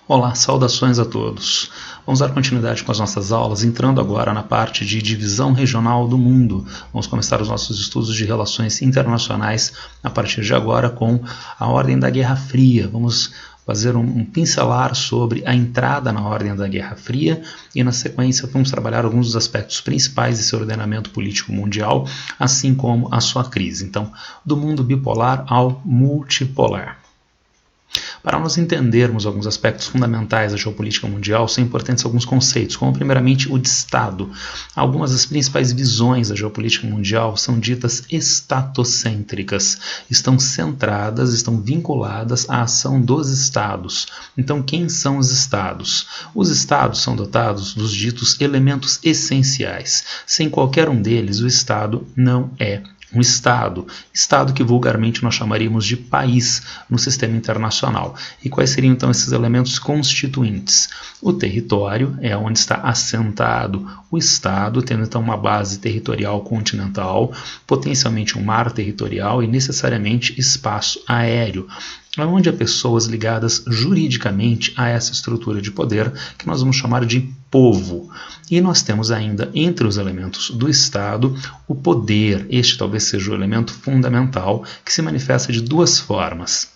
Olá, saudações a todos. Vamos dar continuidade com as nossas aulas, entrando agora na parte de divisão regional do mundo. Vamos começar os nossos estudos de relações internacionais a partir de agora com a Ordem da Guerra Fria. Vamos fazer um pincelar sobre a entrada na Ordem da Guerra Fria e, na sequência, vamos trabalhar alguns dos aspectos principais desse ordenamento político mundial, assim como a sua crise. Então, do mundo bipolar ao multipolar. Para nós entendermos alguns aspectos fundamentais da geopolítica mundial, são importantes alguns conceitos, como primeiramente o de Estado. Algumas das principais visões da geopolítica mundial são ditas estatocêntricas, estão centradas, estão vinculadas à ação dos Estados. Então, quem são os Estados? Os Estados são dotados dos ditos elementos essenciais. Sem qualquer um deles, o Estado não é um Estado que vulgarmente nós chamaríamos de país no sistema internacional. E quais seriam então esses elementos constituintes? O território é onde está assentado o Estado, tendo então uma base territorial continental, potencialmente um mar territorial e necessariamente espaço aéreo, onde há pessoas ligadas juridicamente a essa estrutura de poder que nós vamos chamar de povo. E nós temos ainda, entre os elementos do Estado, o poder. Este talvez seja o elemento fundamental, que se manifesta de duas formas.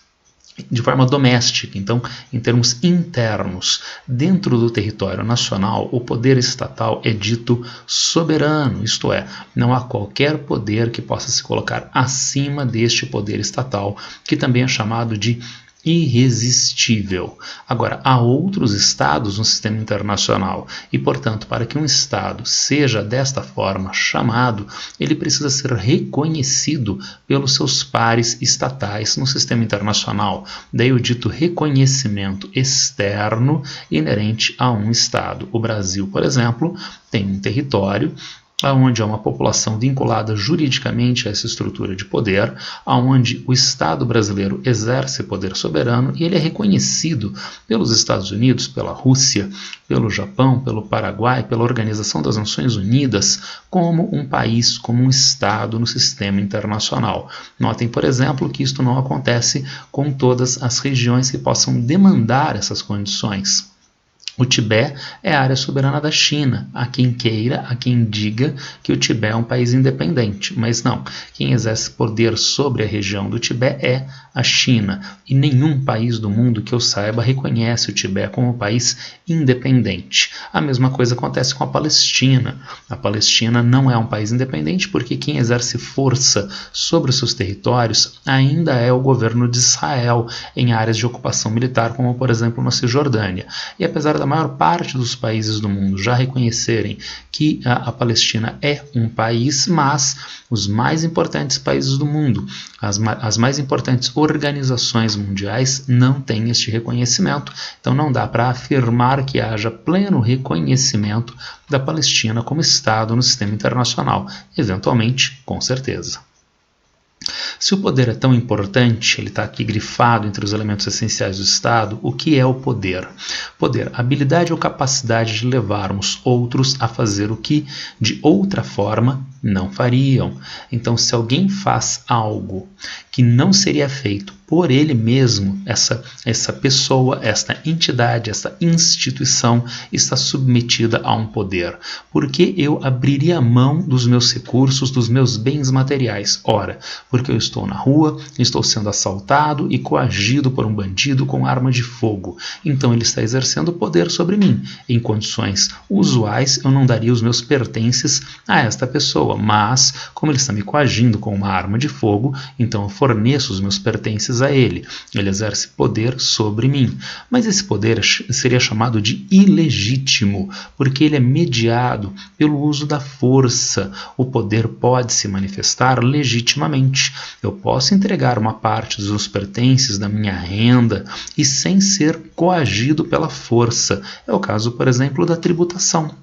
De forma doméstica, então, em termos internos, dentro do território nacional, o poder estatal é dito soberano, isto é, não há qualquer poder que possa se colocar acima deste poder estatal, que também é chamado de irresistível. Agora, há outros estados no sistema internacional e, portanto, para que um estado seja desta forma chamado, ele precisa ser reconhecido pelos seus pares estatais no sistema internacional. Daí o dito reconhecimento externo inerente a um estado. O Brasil, por exemplo, tem um território onde há uma população vinculada juridicamente a essa estrutura de poder, onde o Estado brasileiro exerce poder soberano e ele é reconhecido pelos Estados Unidos, pela Rússia, pelo Japão, pelo Paraguai, pela Organização das Nações Unidas, como um país, como um Estado no sistema internacional. Notem, por exemplo, que isto não acontece com todas as regiões que possam demandar essas condições. O Tibete é a área soberana da China. Há quem queira, há quem diga que o Tibete é um país independente, mas não. Quem exerce poder sobre a região do Tibete é a China. E nenhum país do mundo que eu saiba reconhece o Tibete como um país independente. A mesma coisa acontece com a Palestina. A Palestina não é um país independente porque quem exerce força sobre os seus territórios ainda é o governo de Israel em áreas de ocupação militar, como por exemplo na Cisjordânia. E apesar da maior parte dos países do mundo já reconhecerem que a Palestina é um país, mas os mais importantes países do mundo, as mais importantes organizações mundiais não têm este reconhecimento, então não dá para afirmar que haja pleno reconhecimento da Palestina como Estado no sistema internacional, eventualmente, com certeza. Se o poder é tão importante, ele está aqui grifado entre os elementos essenciais do Estado, o que é o poder? Poder, habilidade ou capacidade de levarmos outros a fazer o que, de outra forma, não fariam. Então, se alguém faz algo que não seria feito por ele mesmo, essa pessoa, esta entidade, esta instituição está submetida a um poder. Porque eu abriria mão dos meus recursos, dos meus bens materiais? Ora, porque eu estou na rua, estou sendo assaltado e coagido por um bandido com arma de fogo. Então ele está exercendo poder sobre mim. Em condições usuais, eu não daria os meus pertences a esta pessoa, mas como ele está me coagindo com uma arma de fogo, então eu forneço os meus pertences a ele. Ele exerce poder sobre mim. Mas esse poder seria chamado de ilegítimo, porque ele é mediado pelo uso da força. O poder pode se manifestar legitimamente. Eu posso entregar uma parte dos meus pertences, da minha renda, e sem ser coagido pela força. É o caso, por exemplo, da tributação.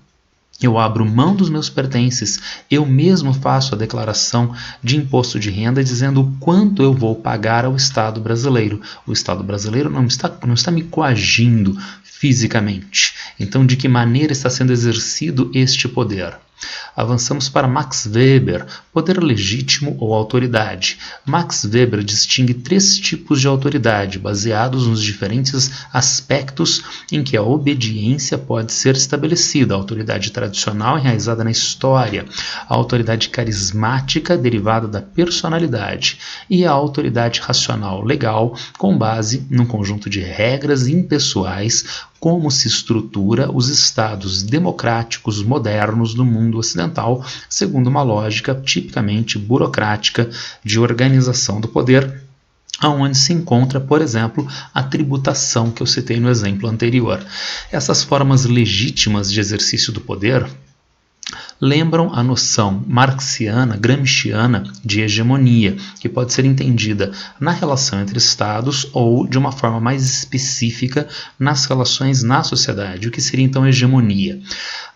Eu abro mão dos meus pertences, eu mesmo faço a declaração de imposto de renda dizendo o quanto eu vou pagar ao Estado brasileiro. O Estado brasileiro não está me coagindo fisicamente. Então, de que maneira está sendo exercido este poder? Avançamos para Max Weber, poder legítimo ou autoridade. Max Weber distingue 3 tipos de autoridade, baseados nos diferentes aspectos em que a obediência pode ser estabelecida: a autoridade tradicional enraizada na história, a autoridade carismática derivada da personalidade e a autoridade racional legal com base num conjunto de regras impessoais, como se estrutura os estados democráticos modernos do mundo ocidental, segundo uma lógica tipicamente burocrática de organização do poder, onde se encontra, por exemplo, a tributação que eu citei no exemplo anterior. Essas formas legítimas de exercício do poder lembram a noção marxiana, gramsciana de hegemonia, que pode ser entendida na relação entre estados ou, de uma forma mais específica, nas relações na sociedade. O que seria então hegemonia?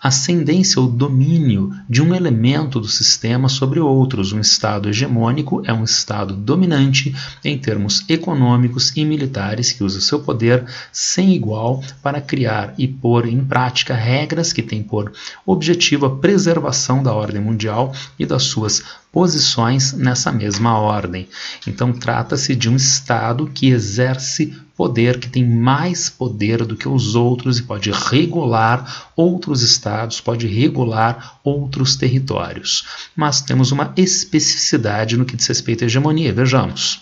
Ascendência ou domínio de um elemento do sistema sobre outros. Um estado hegemônico é um estado dominante em termos econômicos e militares que usa seu poder sem igual para criar e pôr em prática regras que têm por objetivo a preservação da ordem mundial e das suas posições nessa mesma ordem. Então trata-se de um estado que exerce poder, que tem mais poder do que os outros e pode regular outros estados, pode regular outros territórios. Mas temos uma especificidade no que diz respeito à hegemonia. Vejamos.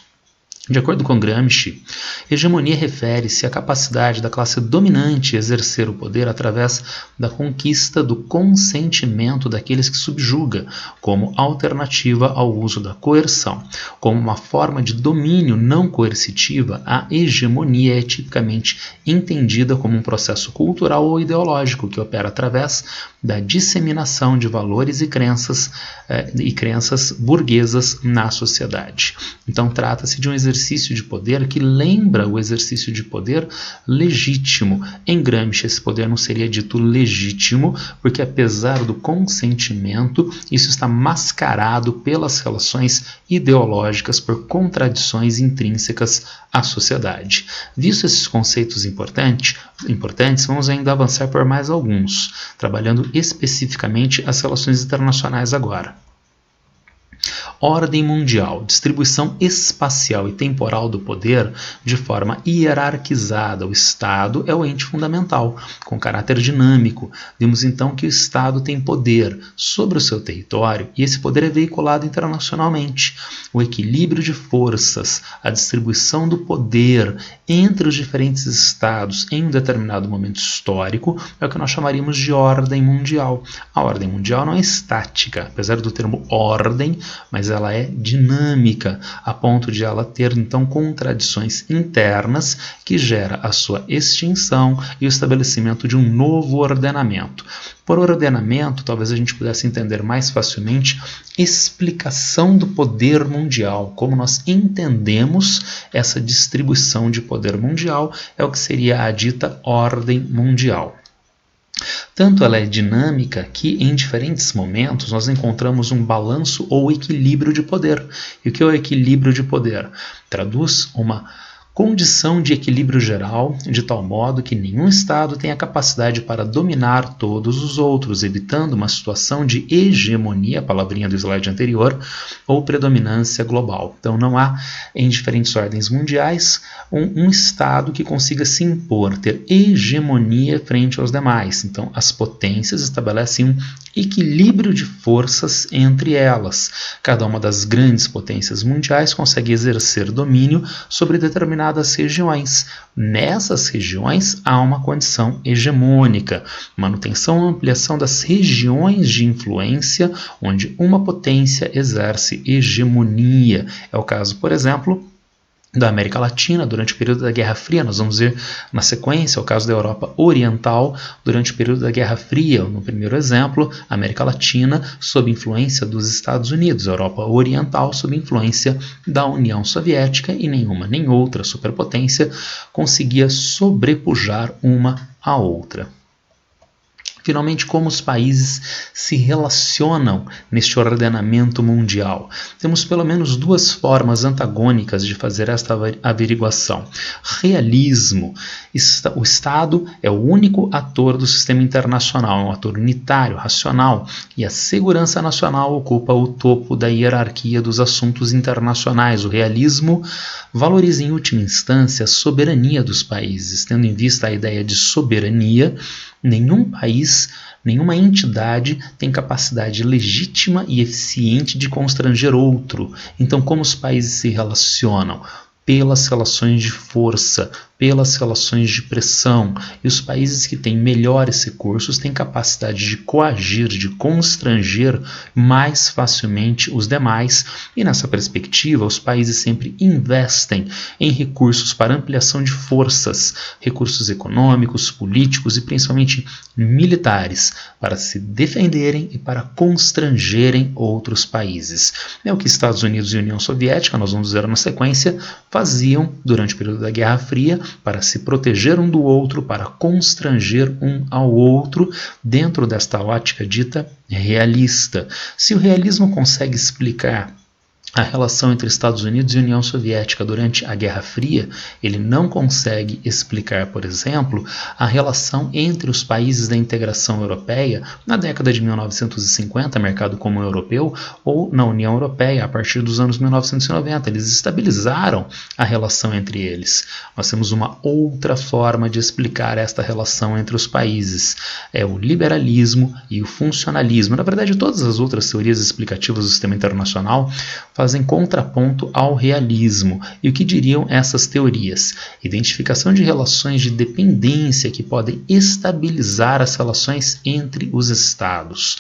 De acordo com Gramsci, hegemonia refere-se à capacidade da classe dominante exercer o poder através da conquista do consentimento daqueles que subjuga, como alternativa ao uso da coerção. Como uma forma de domínio não coercitiva, a hegemonia é tipicamente entendida como um processo cultural ou ideológico que opera através da disseminação de valores e crenças burguesas na sociedade. Então trata-se de um exercício de poder que lembra o exercício de poder legítimo. Em Gramsci, esse poder não seria dito legítimo, porque apesar do consentimento, isso está mascarado pelas relações ideológicas, por contradições intrínsecas à sociedade. Visto esses conceitos importantes, vamos ainda avançar por mais alguns, trabalhando especificamente as relações internacionais agora. Ordem mundial, distribuição espacial e temporal do poder de forma hierarquizada. O Estado é o ente fundamental, com caráter dinâmico. Vimos então que o Estado tem poder sobre o seu território e esse poder é veiculado internacionalmente. O equilíbrio de forças, a distribuição do poder entre os diferentes Estados em um determinado momento histórico é o que nós chamaríamos de ordem mundial. A ordem mundial não é estática, apesar do termo ordem, mas ela é dinâmica, a ponto de ela ter então contradições internas que gera a sua extinção e o estabelecimento de um novo ordenamento. Por ordenamento, talvez a gente pudesse entender mais facilmente explicação do poder mundial, como nós entendemos essa distribuição de poder mundial, é o que seria a dita ordem mundial. Tanto ela é dinâmica que, em diferentes momentos, nós encontramos um balanço ou equilíbrio de poder. E o que é o equilíbrio de poder? Traduz uma condição de equilíbrio geral, de tal modo que nenhum Estado tenha capacidade para dominar todos os outros, evitando uma situação de hegemonia, a palavrinha do slide anterior, ou predominância global. Então não há, em diferentes ordens mundiais, um Estado que consiga se impor, ter hegemonia frente aos demais. Então as potências estabelecem um equilíbrio de forças entre elas. Cada uma das grandes potências mundiais consegue exercer domínio sobre determinadas regiões. Nessas regiões há uma condição hegemônica, manutenção ou ampliação das regiões de influência onde uma potência exerce hegemonia. É o caso, por exemplo, da América Latina durante o período da Guerra Fria. Nós vamos ver na sequência o caso da Europa Oriental durante o período da Guerra Fria. No primeiro exemplo, a América Latina sob influência dos Estados Unidos, a Europa Oriental sob influência da União Soviética, e nenhuma nem outra superpotência conseguia sobrepujar uma à outra. Finalmente, como os países se relacionam neste ordenamento mundial? Temos pelo menos duas formas antagônicas de fazer esta averiguação. Realismo. O Estado é o único ator do sistema internacional, é um ator unitário, racional, e a segurança nacional ocupa o topo da hierarquia dos assuntos internacionais. O realismo valoriza em última instância a soberania dos países. Tendo em vista a ideia de soberania, nenhum país, nenhuma entidade tem capacidade legítima e eficiente de constranger outro. Então, como os países se relacionam? Pelas relações de força, pelas relações de pressão. E os países que têm melhores recursos têm capacidade de coagir, de constranger mais facilmente os demais. E nessa perspectiva, os países sempre investem em recursos para ampliação de forças, recursos econômicos, políticos e principalmente militares, para se defenderem e para constrangerem outros países. É o que Estados Unidos e União Soviética, nós vamos ver na sequência, faziam durante o período da Guerra Fria, para se proteger um do outro, para constranger um ao outro, dentro desta ótica dita realista. Se o realismo consegue explicar a relação entre Estados Unidos e União Soviética durante a Guerra Fria, ele não consegue explicar, por exemplo, a relação entre os países da integração europeia na década de 1950, mercado comum europeu, ou na União Europeia, a partir dos anos 1990. Eles estabilizaram a relação entre eles. Nós temos uma outra forma de explicar esta relação entre os países. É o liberalismo e o funcionalismo. Na verdade, todas as outras teorias explicativas do sistema internacional fazem contraponto ao realismo. E o que diriam essas teorias? Identificação de relações de dependência que podem estabilizar as relações entre os estados.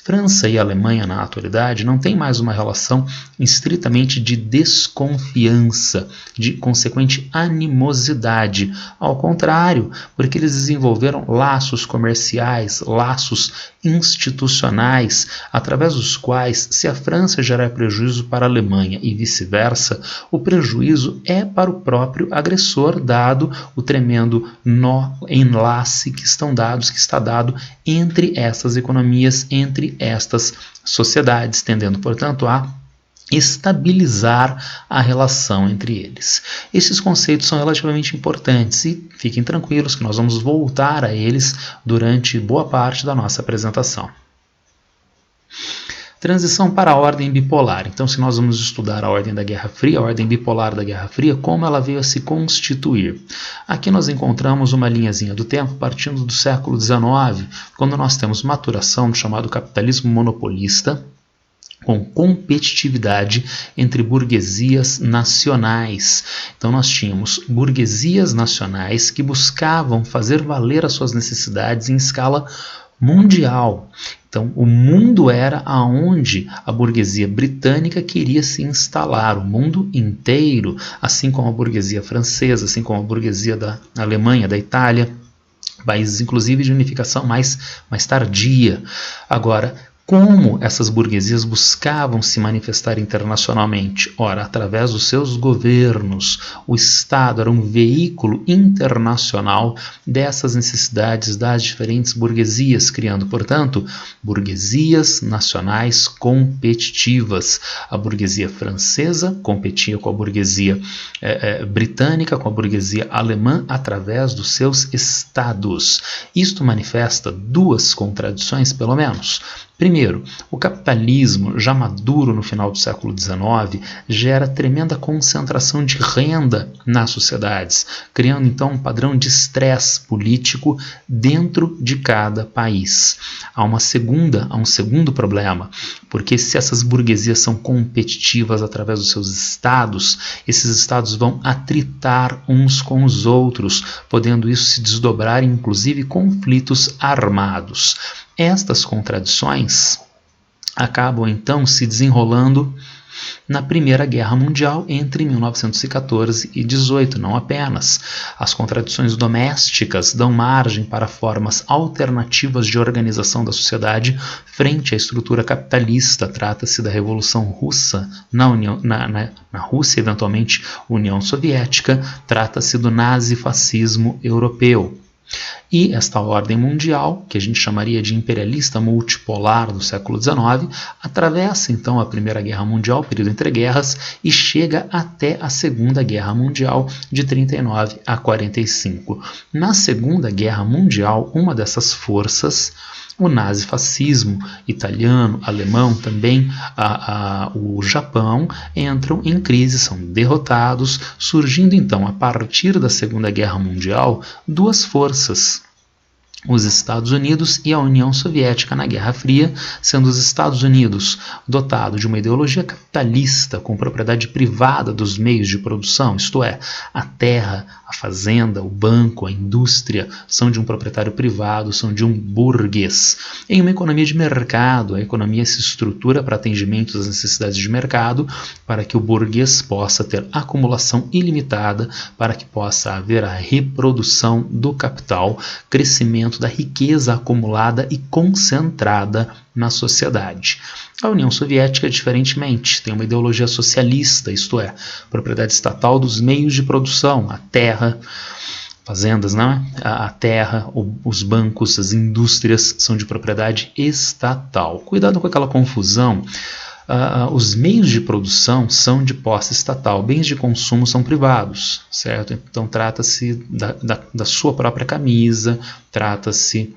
França e Alemanha, na atualidade, não têm mais uma relação estritamente de desconfiança, de consequente animosidade. Ao contrário, porque eles desenvolveram laços comerciais, laços institucionais, através dos quais, se a França gerar prejuízo para a Alemanha e vice-versa, o prejuízo é para o próprio agressor, dado o tremendo enlace que está dado entre essas economias, entre estas sociedades, tendendo, portanto, a estabilizar a relação entre eles. Esses conceitos são relativamente importantes e fiquem tranquilos que nós vamos voltar a eles durante boa parte da nossa apresentação. Transição para a ordem bipolar. Então, se nós vamos estudar a ordem da Guerra Fria, a ordem bipolar da Guerra Fria, como ela veio a se constituir. Aqui nós encontramos uma linhazinha do tempo partindo do século XIX, quando nós temos maturação do chamado capitalismo monopolista, com competitividade entre burguesias nacionais. Então nós tínhamos burguesias nacionais que buscavam fazer valer as suas necessidades em escala mundial. Então o mundo era aonde a burguesia britânica queria se instalar, o mundo inteiro, assim como a burguesia francesa, assim como a burguesia da Alemanha, da Itália, países inclusive de unificação mais tardia. Agora, como essas burguesias buscavam se manifestar internacionalmente? Ora, através dos seus governos. O Estado era um veículo internacional dessas necessidades das diferentes burguesias, criando, portanto, burguesias nacionais competitivas. A burguesia francesa competia com a burguesia britânica, com a burguesia alemã, através dos seus estados. Isto manifesta duas contradições, pelo menos. Primeiro, o capitalismo, já maduro no final do século XIX, gera tremenda concentração de renda nas sociedades, criando então um padrão de estresse político dentro de cada país. Há um segundo problema, porque se essas burguesias são competitivas através dos seus estados, esses estados vão atritar uns com os outros, podendo isso se desdobrar em inclusive conflitos armados. Estas contradições acabam então se desenrolando na Primeira Guerra Mundial entre 1914 e 18, não apenas. As contradições domésticas dão margem para formas alternativas de organização da sociedade frente à estrutura capitalista. Trata-se da Revolução Russa na Rússia, eventualmente União Soviética. Trata-se do nazifascismo europeu. E esta ordem mundial, que a gente chamaria de imperialista multipolar do século XIX, atravessa então a Primeira Guerra Mundial, período entre guerras, e chega até a Segunda Guerra Mundial, de 39 a 45. Na Segunda Guerra Mundial, uma dessas forças, o nazifascismo italiano, alemão também, o Japão, entram em crise, são derrotados, surgindo então, a partir da Segunda Guerra Mundial, duas forças: os Estados Unidos e a União Soviética na Guerra Fria, sendo os Estados Unidos dotado de uma ideologia capitalista com propriedade privada dos meios de produção, isto é, a terra, a fazenda, o banco, a indústria são de um proprietário privado, são de um burguês. Em uma economia de mercado, a economia se estrutura para atendimento às necessidades de mercado, para que o burguês possa ter acumulação ilimitada, para que possa haver a reprodução do capital, crescimento da riqueza acumulada e concentrada na sociedade. A União Soviética, diferentemente, tem uma ideologia socialista, isto é, propriedade estatal dos meios de produção, a terra, fazendas, né? A terra, os bancos, as indústrias são de propriedade estatal. Cuidado com aquela confusão. Os meios de produção são de posse estatal, bens de consumo são privados, certo? Então trata-se da sua própria camisa, trata-se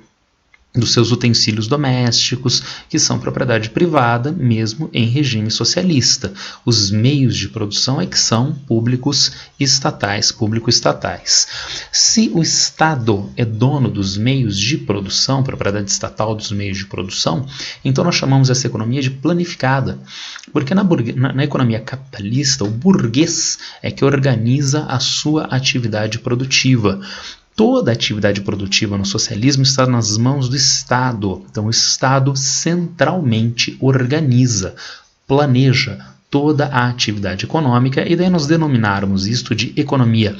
dos seus utensílios domésticos, que são propriedade privada, mesmo em regime socialista. Os meios de produção é que são públicos estatais, público-estatais. Se o Estado é dono dos meios de produção, propriedade estatal dos meios de produção, então nós chamamos essa economia de planificada, porque na economia capitalista, o burguês é que organiza a sua atividade produtiva. Toda a atividade produtiva no socialismo está nas mãos do Estado. Então, o Estado centralmente organiza, planeja toda a atividade econômica, e daí nós denominarmos isto de economia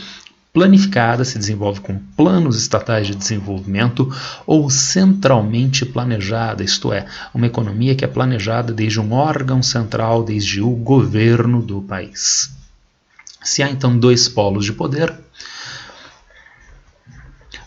planificada, se desenvolve com planos estatais de desenvolvimento, ou centralmente planejada, isto é, uma economia que é planejada desde um órgão central, desde o governo do país. Se há então dois polos de poder,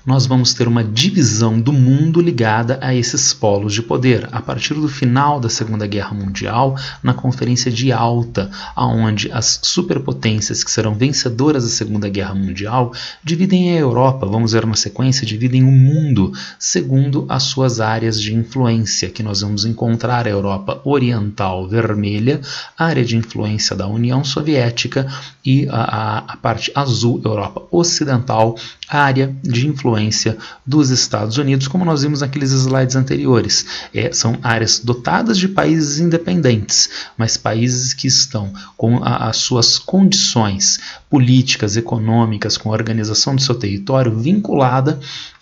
nós vamos ter uma divisão do mundo ligada a esses polos de poder, a partir do final da Segunda Guerra Mundial, na Conferência de Yalta, onde as superpotências que serão vencedoras da Segunda Guerra Mundial dividem a Europa, vamos ver uma sequência, dividem o mundo segundo as suas áreas de influência, que nós vamos encontrar a Europa Oriental vermelha, a área de influência da União Soviética, e a parte azul, Europa Ocidental, a área de influência dos Estados Unidos, como nós vimos naqueles slides anteriores. São áreas dotadas de países independentes, mas países que estão com as suas condições políticas, econômicas, com a organização do seu território vinculada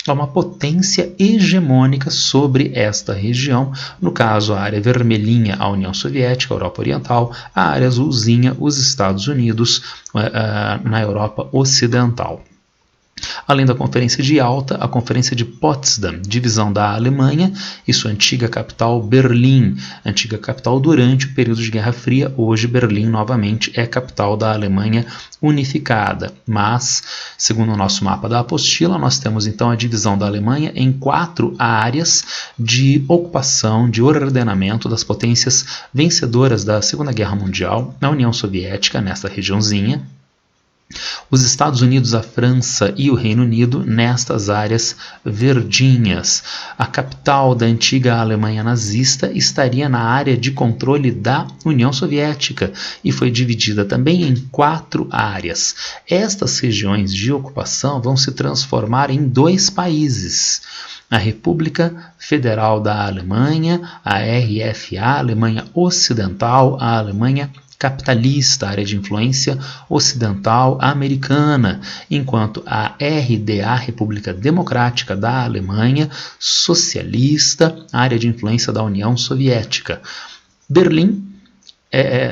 a uma potência hegemônica sobre esta região, no caso a área vermelhinha, a União Soviética, a Europa Oriental, a área azulzinha, os Estados Unidos, na Europa Ocidental. Além da Conferência de Yalta, a Conferência de Potsdam, divisão da Alemanha e sua antiga capital Berlim, antiga capital durante o período de Guerra Fria. Hoje Berlim novamente é capital da Alemanha unificada, mas, segundo o nosso mapa da apostila, nós temos então a divisão da Alemanha em 4 áreas de ocupação, de ordenamento das potências vencedoras da Segunda Guerra Mundial, na União Soviética, nesta regiãozinha, os Estados Unidos, a França e o Reino Unido nestas áreas verdinhas. A capital da antiga Alemanha nazista estaria na área de controle da União Soviética e foi dividida também em 4 áreas. Estas regiões de ocupação vão se transformar em 2 países: a República Federal da Alemanha, a RFA, Alemanha Ocidental, a Alemanha capitalista, área de influência ocidental americana, enquanto a RDA, República Democrática da Alemanha, socialista, área de influência da União Soviética. Berlim,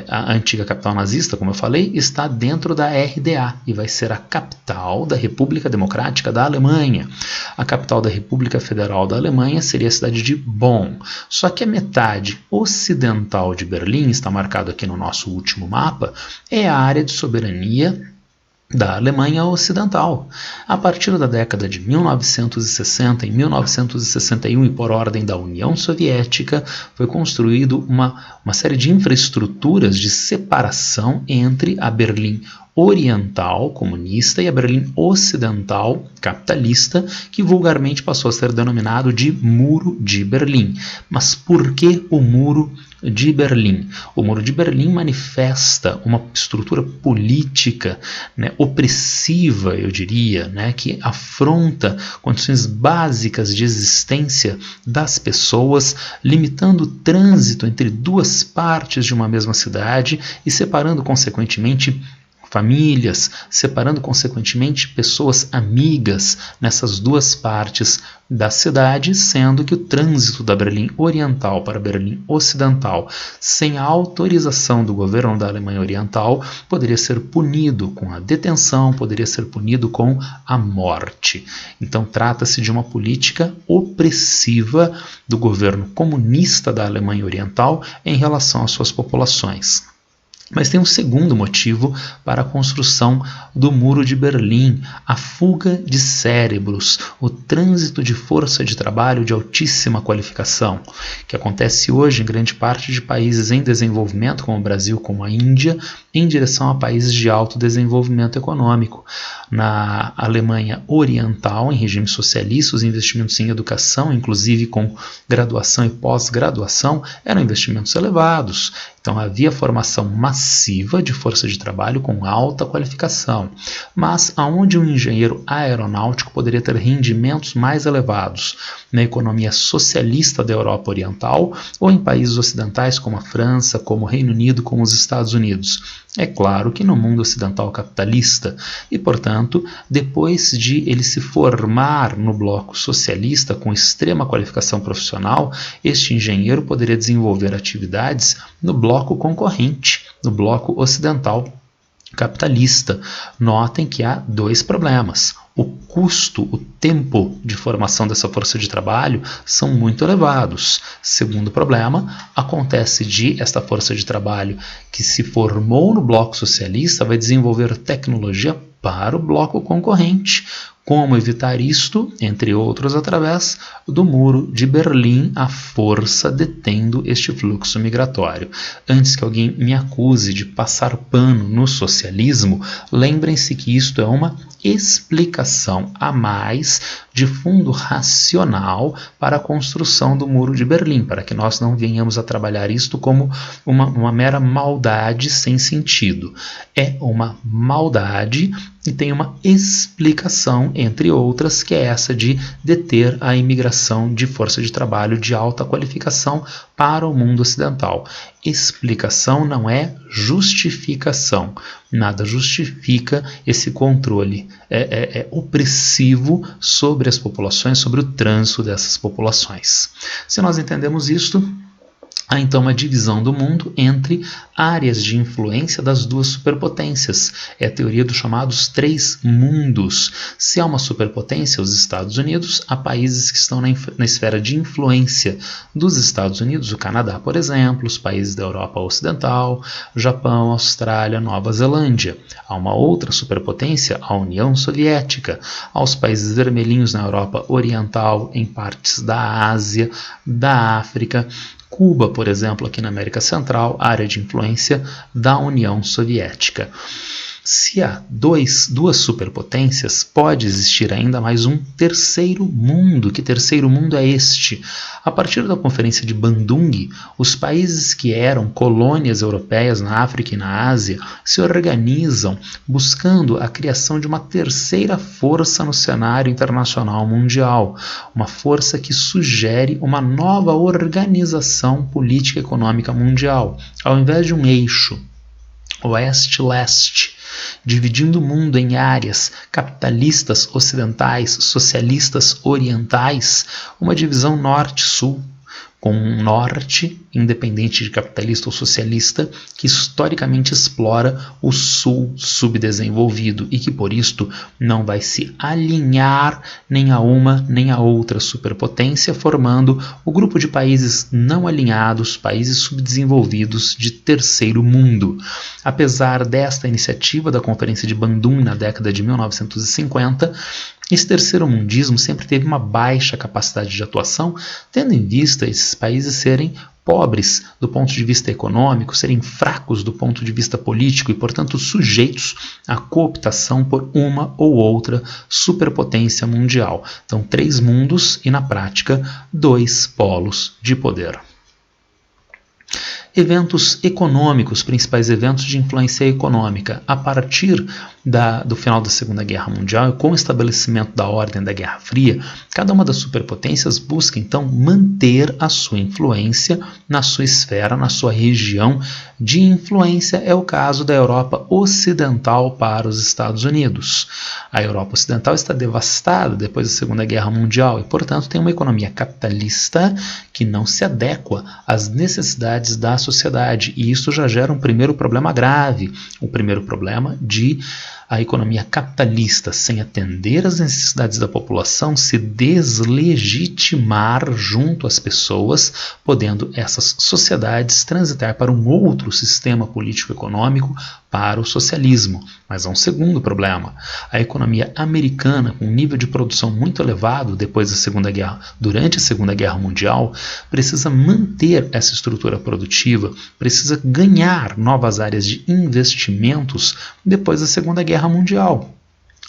a antiga capital nazista, como eu falei, está dentro da RDA e vai ser a capital da República Democrática da Alemanha. A capital da República Federal da Alemanha seria a cidade de Bonn. Só que a metade ocidental de Berlim, está marcado aqui no nosso último mapa, é a área de soberania da Alemanha Ocidental. A partir da década de 1960, em 1961, e por ordem da União Soviética, foi construído uma série de infraestruturas de separação entre a Berlim Oriental, comunista, e a Berlim Ocidental, capitalista, que vulgarmente passou a ser denominado de Muro de Berlim. Mas por que o Muro de Berlim? O Muro de Berlim manifesta uma estrutura política, opressiva, eu diria, que afronta condições básicas de existência das pessoas, limitando o trânsito entre duas partes de uma mesma cidade e separando, consequentemente, famílias, separando consequentemente pessoas amigas nessas duas partes da cidade, sendo que o trânsito da Berlim Oriental para a Berlim Ocidental, sem a autorização do governo da Alemanha Oriental, poderia ser punido com a detenção, poderia ser punido com a morte. Então trata-se de uma política opressiva do governo comunista da Alemanha Oriental em relação às suas populações. Mas tem um segundo motivo para a construção do Muro de Berlim: a fuga de cérebros, o trânsito de força de trabalho de altíssima qualificação, que acontece hoje em grande parte de países em desenvolvimento, como o Brasil, como a Índia, em direção a países de alto desenvolvimento econômico. Na Alemanha Oriental, em regime socialista, os investimentos em educação, inclusive com graduação e pós-graduação, eram investimentos elevados. Então havia formação massiva de força de trabalho com alta qualificação, mas aonde um engenheiro aeronáutico poderia ter rendimentos mais elevados? Na economia socialista da Europa Oriental ou em países ocidentais como a França, como o Reino Unido, como os Estados Unidos? É claro que no mundo ocidental capitalista. E, portanto, depois de ele se formar no bloco socialista com extrema qualificação profissional, este engenheiro poderia desenvolver atividades no bloco concorrente, no bloco ocidental capitalista. Notem que há dois problemas. O custo, o tempo de formação dessa força de trabalho são muito elevados. Segundo problema, acontece de esta força de trabalho que se formou no bloco socialista vai desenvolver tecnologia para o bloco concorrente. Como evitar isto? Entre outros, através do Muro de Berlim, a força detendo este fluxo migratório. Antes que alguém me acuse de passar pano no socialismo, lembrem-se que isto é uma explicação a mais de fundo racional para a construção do Muro de Berlim, para que nós não venhamos a trabalhar isto como uma mera maldade sem sentido. É uma maldade e tem uma explicação, entre outras, que é essa de deter a imigração de força de trabalho de alta qualificação para o mundo ocidental. Explicação não é justificação. Nada justifica esse controle opressivo sobre as populações, sobre o trânsito dessas populações. Se nós entendemos isto, há então uma divisão do mundo entre áreas de influência das duas superpotências. É a teoria dos chamados três mundos. Se há uma superpotência, os Estados Unidos, há países que estão na esfera de influência dos Estados Unidos, o Canadá, por exemplo, os países da Europa Ocidental, Japão, Austrália, Nova Zelândia. Há uma outra superpotência, a União Soviética. Há os países vermelhinhos na Europa Oriental, em partes da Ásia, da África. Cuba, por exemplo, aqui na América Central, área de influência da União Soviética. Se há duas superpotências, pode existir ainda mais um terceiro mundo. Que terceiro mundo é este? A partir da Conferência de Bandung, os países que eram colônias europeias na África e na Ásia se organizam buscando a criação de uma terceira força no cenário internacional mundial, uma força que sugere uma nova organização política e econômica mundial. Ao invés de um eixo oeste-leste, dividindo o mundo em áreas capitalistas ocidentais, socialistas orientais, uma divisão norte-sul, com um norte independente de capitalista ou socialista que historicamente explora o sul subdesenvolvido e que por isto não vai se alinhar nem a uma nem a outra superpotência, formando o grupo de países não alinhados, países subdesenvolvidos de terceiro mundo. Apesar desta iniciativa da Conferência de Bandung na década de 1950, esse terceiro mundismo sempre teve uma baixa capacidade de atuação, tendo em vista esses países serem pobres do ponto de vista econômico, serem fracos do ponto de vista político e, portanto, sujeitos à cooptação por uma ou outra superpotência mundial. Então, 3 mundos e, na prática, 2 polos de poder. Eventos econômicos, principais eventos de influência econômica. A partir do final da Segunda Guerra Mundial e com o estabelecimento da ordem da Guerra Fria, cada uma das superpotências busca então manter a sua influência na sua esfera, na sua região de influência. É o caso da Europa Ocidental para os Estados Unidos. A Europa Ocidental está devastada depois da Segunda Guerra Mundial e, portanto, tem uma economia capitalista que não se adequa às necessidades da sociedade, e isso já gera um primeiro problema grave, o primeiro problema de a economia capitalista, sem atender às necessidades da população, se deslegitimar junto às pessoas, podendo essas sociedades transitar para um outro sistema político-econômico, para o socialismo. Mas há um segundo problema. A economia americana, com um nível de produção muito elevado depois da Segunda Guerra, durante a Segunda Guerra Mundial, precisa manter essa estrutura produtiva, precisa ganhar novas áreas de investimentos depois da Segunda Guerra Mundial.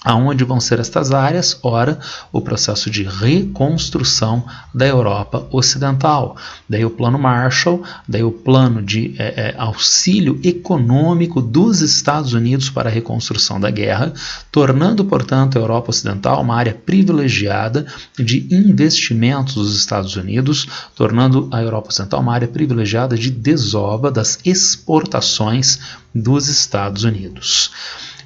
Aonde vão ser estas áreas? Ora, o processo de reconstrução da Europa Ocidental. Daí o Plano Marshall, daí o plano de auxílio econômico dos Estados Unidos para a reconstrução da guerra, tornando, portanto, a Europa Ocidental uma área privilegiada de investimentos dos Estados Unidos, tornando a Europa Ocidental uma área privilegiada de desova das exportações dos Estados Unidos.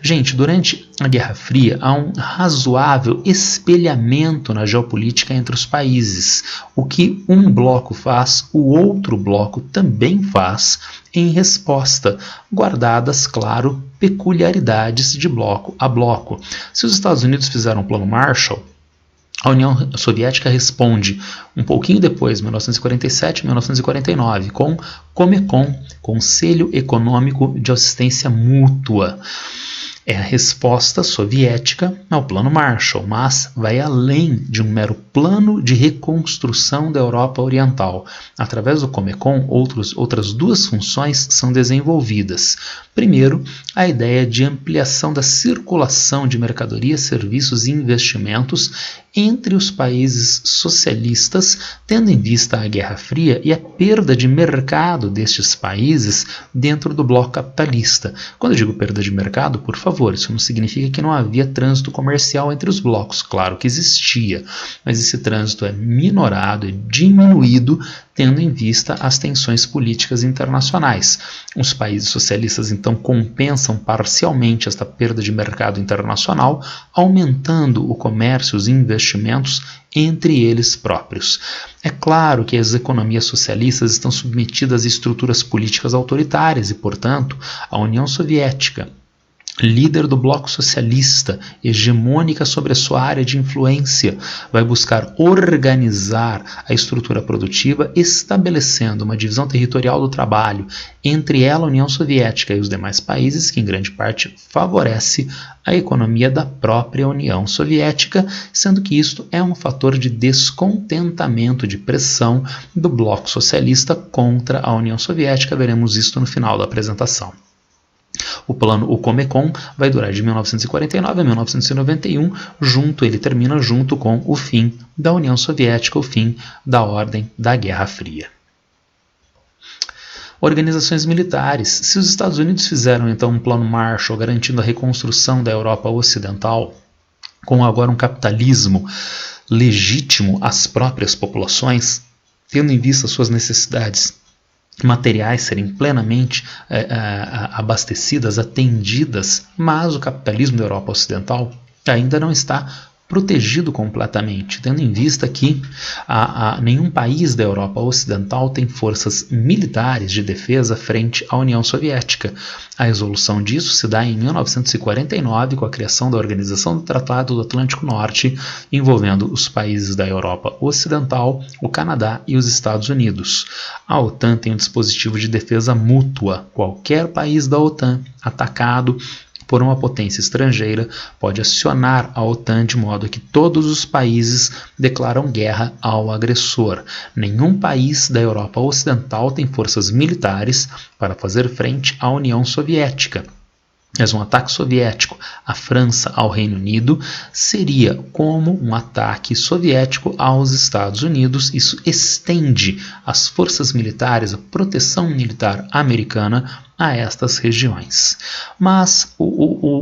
Gente, durante a Guerra Fria há um razoável espelhamento na geopolítica entre os países. O que um bloco faz, o outro bloco também faz em resposta, guardadas, claro, peculiaridades de bloco a bloco. Se os Estados Unidos fizeram o Plano Marshall, a União Soviética responde um pouquinho depois, 1947 1949, com Comecon, Conselho Econômico de Assistência Mútua. É a resposta soviética ao Plano Marshall, mas vai além de um mero plano de reconstrução da Europa Oriental. Através do Comecon, outras 2 funções são desenvolvidas. Primeiro, a ideia de ampliação da circulação de mercadorias, serviços e investimentos entre os países socialistas, tendo em vista a Guerra Fria e a perda de mercado destes países dentro do bloco capitalista. Quando eu digo perda de mercado, por favor, isso não significa que não havia trânsito comercial entre os blocos. Claro que existia, mas esse trânsito é minorado, é diminuído, tendo em vista as tensões políticas internacionais. Os países socialistas, então, compensam parcialmente esta perda de mercado internacional, aumentando o comércio e os investimentos entre eles próprios. É claro que as economias socialistas estão submetidas a estruturas políticas autoritárias e, portanto, a União Soviética, líder do bloco socialista, hegemônica sobre a sua área de influência, vai buscar organizar a estrutura produtiva, estabelecendo uma divisão territorial do trabalho entre ela, a União Soviética, e os demais países, que em grande parte favorece a economia da própria União Soviética, sendo que isto é um fator de descontentamento, de pressão do bloco socialista contra a União Soviética. Veremos isto no final da apresentação. O Comecon vai durar de 1949 a 1991, ele termina junto com o fim da União Soviética, o fim da ordem da Guerra Fria. Organizações militares. Se os Estados Unidos fizeram então um plano Marshall garantindo a reconstrução da Europa Ocidental, com agora um capitalismo legítimo às próprias populações, tendo em vista suas necessidades materiais serem plenamente abastecidas, atendidas, mas o capitalismo da Europa Ocidental ainda não está protegido completamente, tendo em vista que nenhum país da Europa Ocidental tem forças militares de defesa frente à União Soviética. A resolução disso se dá em 1949 com a criação da Organização do Tratado do Atlântico Norte, envolvendo os países da Europa Ocidental, o Canadá e os Estados Unidos. A OTAN tem um dispositivo de defesa mútua. Qualquer país da OTAN atacado por uma potência estrangeira pode acionar a OTAN de modo que todos os países declaram guerra ao agressor. Nenhum país da Europa Ocidental tem forças militares para fazer frente à União Soviética. Mas um ataque soviético à França, ao Reino Unido, seria como um ataque soviético aos Estados Unidos. Isso estende as forças militares, a proteção militar americana a estas regiões. Mas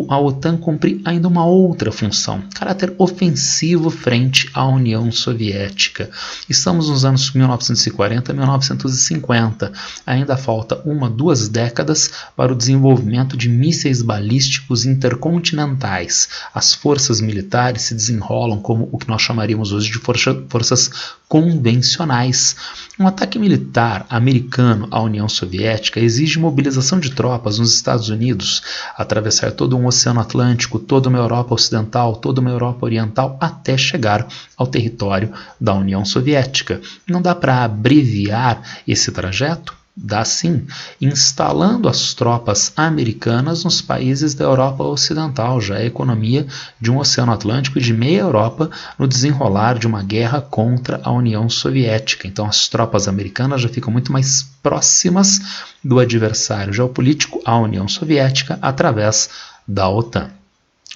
a OTAN cumpre ainda uma outra função, caráter ofensivo frente à União Soviética. Estamos nos anos 1940 e 1950. Ainda falta 2 décadas para o desenvolvimento de mísseis balísticos intercontinentais. As forças militares se desenrolam como o que nós chamaríamos hoje de forças convencionais. Um ataque militar americano à União Soviética exige mobilização de tropas nos Estados Unidos, atravessar todo um Oceano Atlântico, toda uma Europa Ocidental, toda uma Europa Oriental, até chegar ao território da União Soviética. Não dá para abreviar esse trajeto? Dá sim, instalando as tropas americanas nos países da Europa Ocidental, já é a economia de um Oceano Atlântico e de meia Europa no desenrolar de uma guerra contra a União Soviética. Então as tropas americanas já ficam muito mais próximas do adversário geopolítico, a União Soviética, através da OTAN.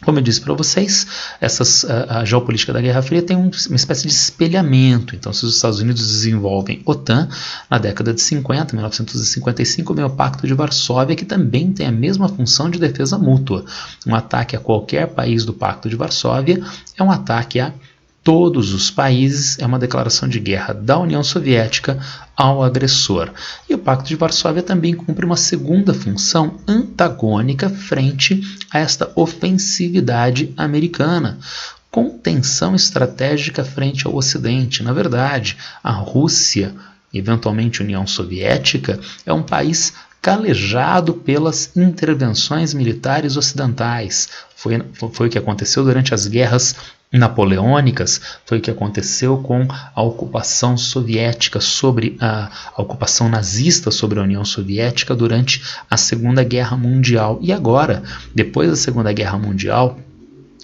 Como eu disse para vocês, a geopolítica da Guerra Fria tem uma espécie de espelhamento. Então, se os Estados Unidos desenvolvem OTAN, na década de 50, 1955, vem o Pacto de Varsóvia, que também tem a mesma função de defesa mútua. Um ataque a qualquer país do Pacto de Varsóvia é um ataque a todos os países, é uma declaração de guerra da União Soviética ao agressor. E o Pacto de Varsóvia também cumpre uma segunda função antagônica frente a esta ofensividade americana. Contenção estratégica frente ao Ocidente. Na verdade, a Rússia, eventualmente a União Soviética, é um país calejado pelas intervenções militares ocidentais. Foi o que aconteceu durante as guerras napoleônicas, foi o que aconteceu com a ocupação soviética a ocupação nazista sobre a União Soviética durante a Segunda Guerra Mundial. E agora, depois da Segunda Guerra Mundial,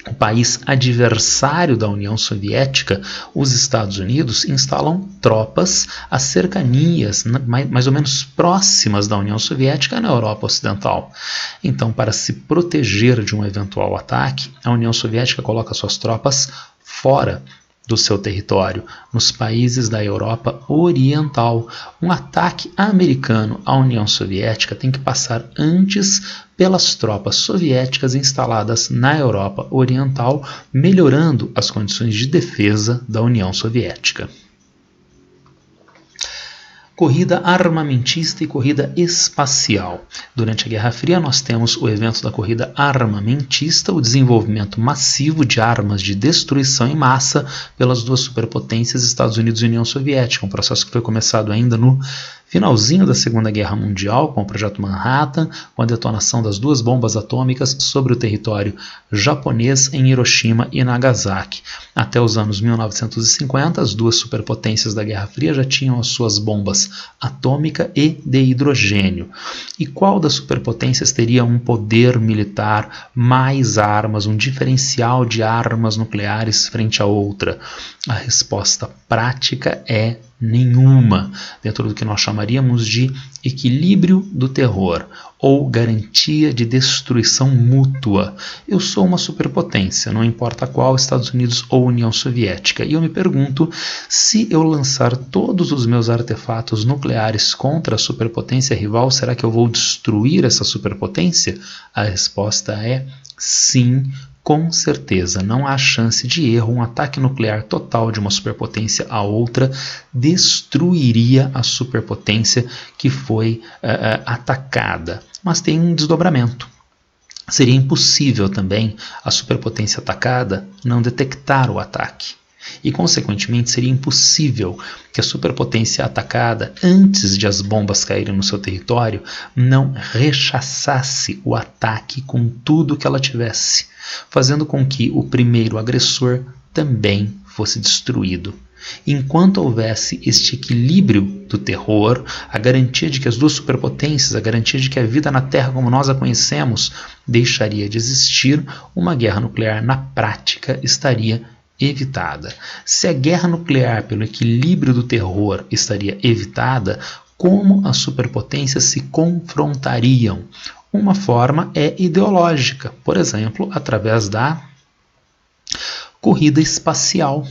o país adversário da União Soviética, os Estados Unidos, instalam tropas às cercanias, mais ou menos próximas da União Soviética na Europa Ocidental. Então, para se proteger de um eventual ataque, a União Soviética coloca suas tropas fora do seu território, nos países da Europa Oriental. Um ataque americano à União Soviética tem que passar antes pelas tropas soviéticas instaladas na Europa Oriental, melhorando as condições de defesa da União Soviética. Corrida armamentista e corrida espacial. Durante a Guerra Fria, nós temos o evento da corrida armamentista, o desenvolvimento massivo de armas de destruição em massa pelas duas superpotências Estados Unidos e União Soviética, um processo que foi começado ainda no finalzinho da Segunda Guerra Mundial, com o Projeto Manhattan, com a detonação das 2 bombas atômicas sobre o território japonês em Hiroshima e Nagasaki. Até os anos 1950, as 2 superpotências da Guerra Fria já tinham as suas bombas atômica e de hidrogênio. E qual das superpotências teria um poder militar, mais armas, um diferencial de armas nucleares frente à outra? A resposta prática é nenhuma, dentro do que nós chamaríamos de equilíbrio do terror ou garantia de destruição mútua. Eu sou uma superpotência, não importa qual, Estados Unidos ou União Soviética, e eu me pergunto, se eu lançar todos os meus artefatos nucleares contra a superpotência rival, será que eu vou destruir essa superpotência? A resposta é sim. Com certeza, não há chance de erro. Um ataque nuclear total de uma superpotência a outra destruiria a superpotência que foi atacada. Mas tem um desdobramento. seria impossível também a superpotência atacada não detectar o ataque. E, consequentemente, seria impossível que a superpotência atacada, antes de as bombas caírem no seu território, não rechaçasse o ataque com tudo que ela tivesse, fazendo com que o primeiro agressor também fosse destruído. Enquanto houvesse este equilíbrio do terror, a garantia de que as duas superpotências, a garantia de que a vida na Terra como nós a conhecemos deixaria de existir, uma guerra nuclear na prática estaria evitada. Se a guerra nuclear, pelo equilíbrio do terror, estaria evitada, como as superpotências se confrontariam? Uma forma é ideológica, por exemplo, através da corrida espacial.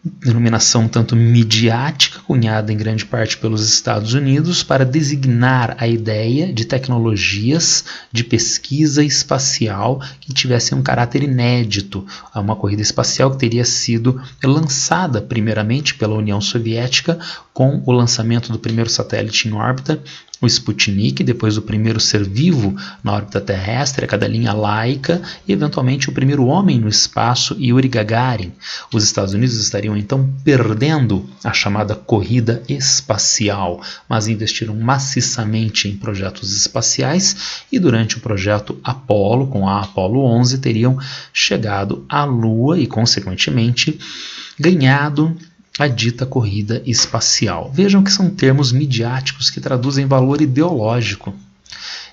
Denominação tanto midiática, cunhada em grande parte pelos Estados Unidos, para designar a ideia de tecnologias de pesquisa espacial que tivessem um caráter inédito. Uma corrida espacial que teria sido lançada primeiramente pela União Soviética com o lançamento do primeiro satélite em órbita, o Sputnik, depois o primeiro ser vivo na órbita terrestre, a cadelinha Laika, e eventualmente o primeiro homem no espaço, Yuri Gagarin. Os Estados Unidos estariam então perdendo a chamada corrida espacial, mas investiram maciçamente em projetos espaciais e durante o projeto Apollo, com a Apollo 11, teriam chegado à Lua e, consequentemente, ganhado a dita corrida espacial. Vejam que são termos midiáticos que traduzem valor ideológico.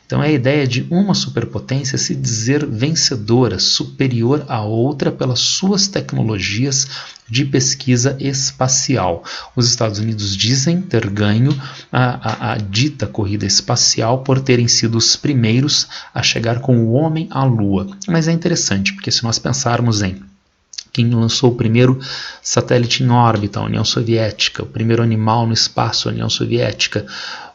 Então é a ideia de uma superpotência se dizer vencedora, superior à outra pelas suas tecnologias de pesquisa espacial. Os Estados Unidos dizem ter ganho a dita corrida espacial por terem sido os primeiros a chegar com o homem à Lua. Mas é interessante, porque se nós pensarmos em quem lançou o primeiro satélite em órbita, a União Soviética, o primeiro animal no espaço, a União Soviética,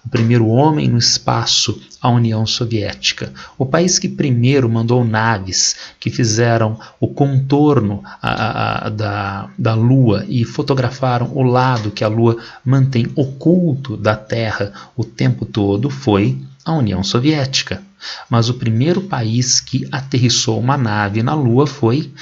o primeiro homem no espaço, a União Soviética. O país que primeiro mandou naves que fizeram o contorno da Lua e fotografaram o lado que a Lua mantém oculto da Terra o tempo todo foi a União Soviética. Mas o primeiro país que aterrissou uma nave na Lua foi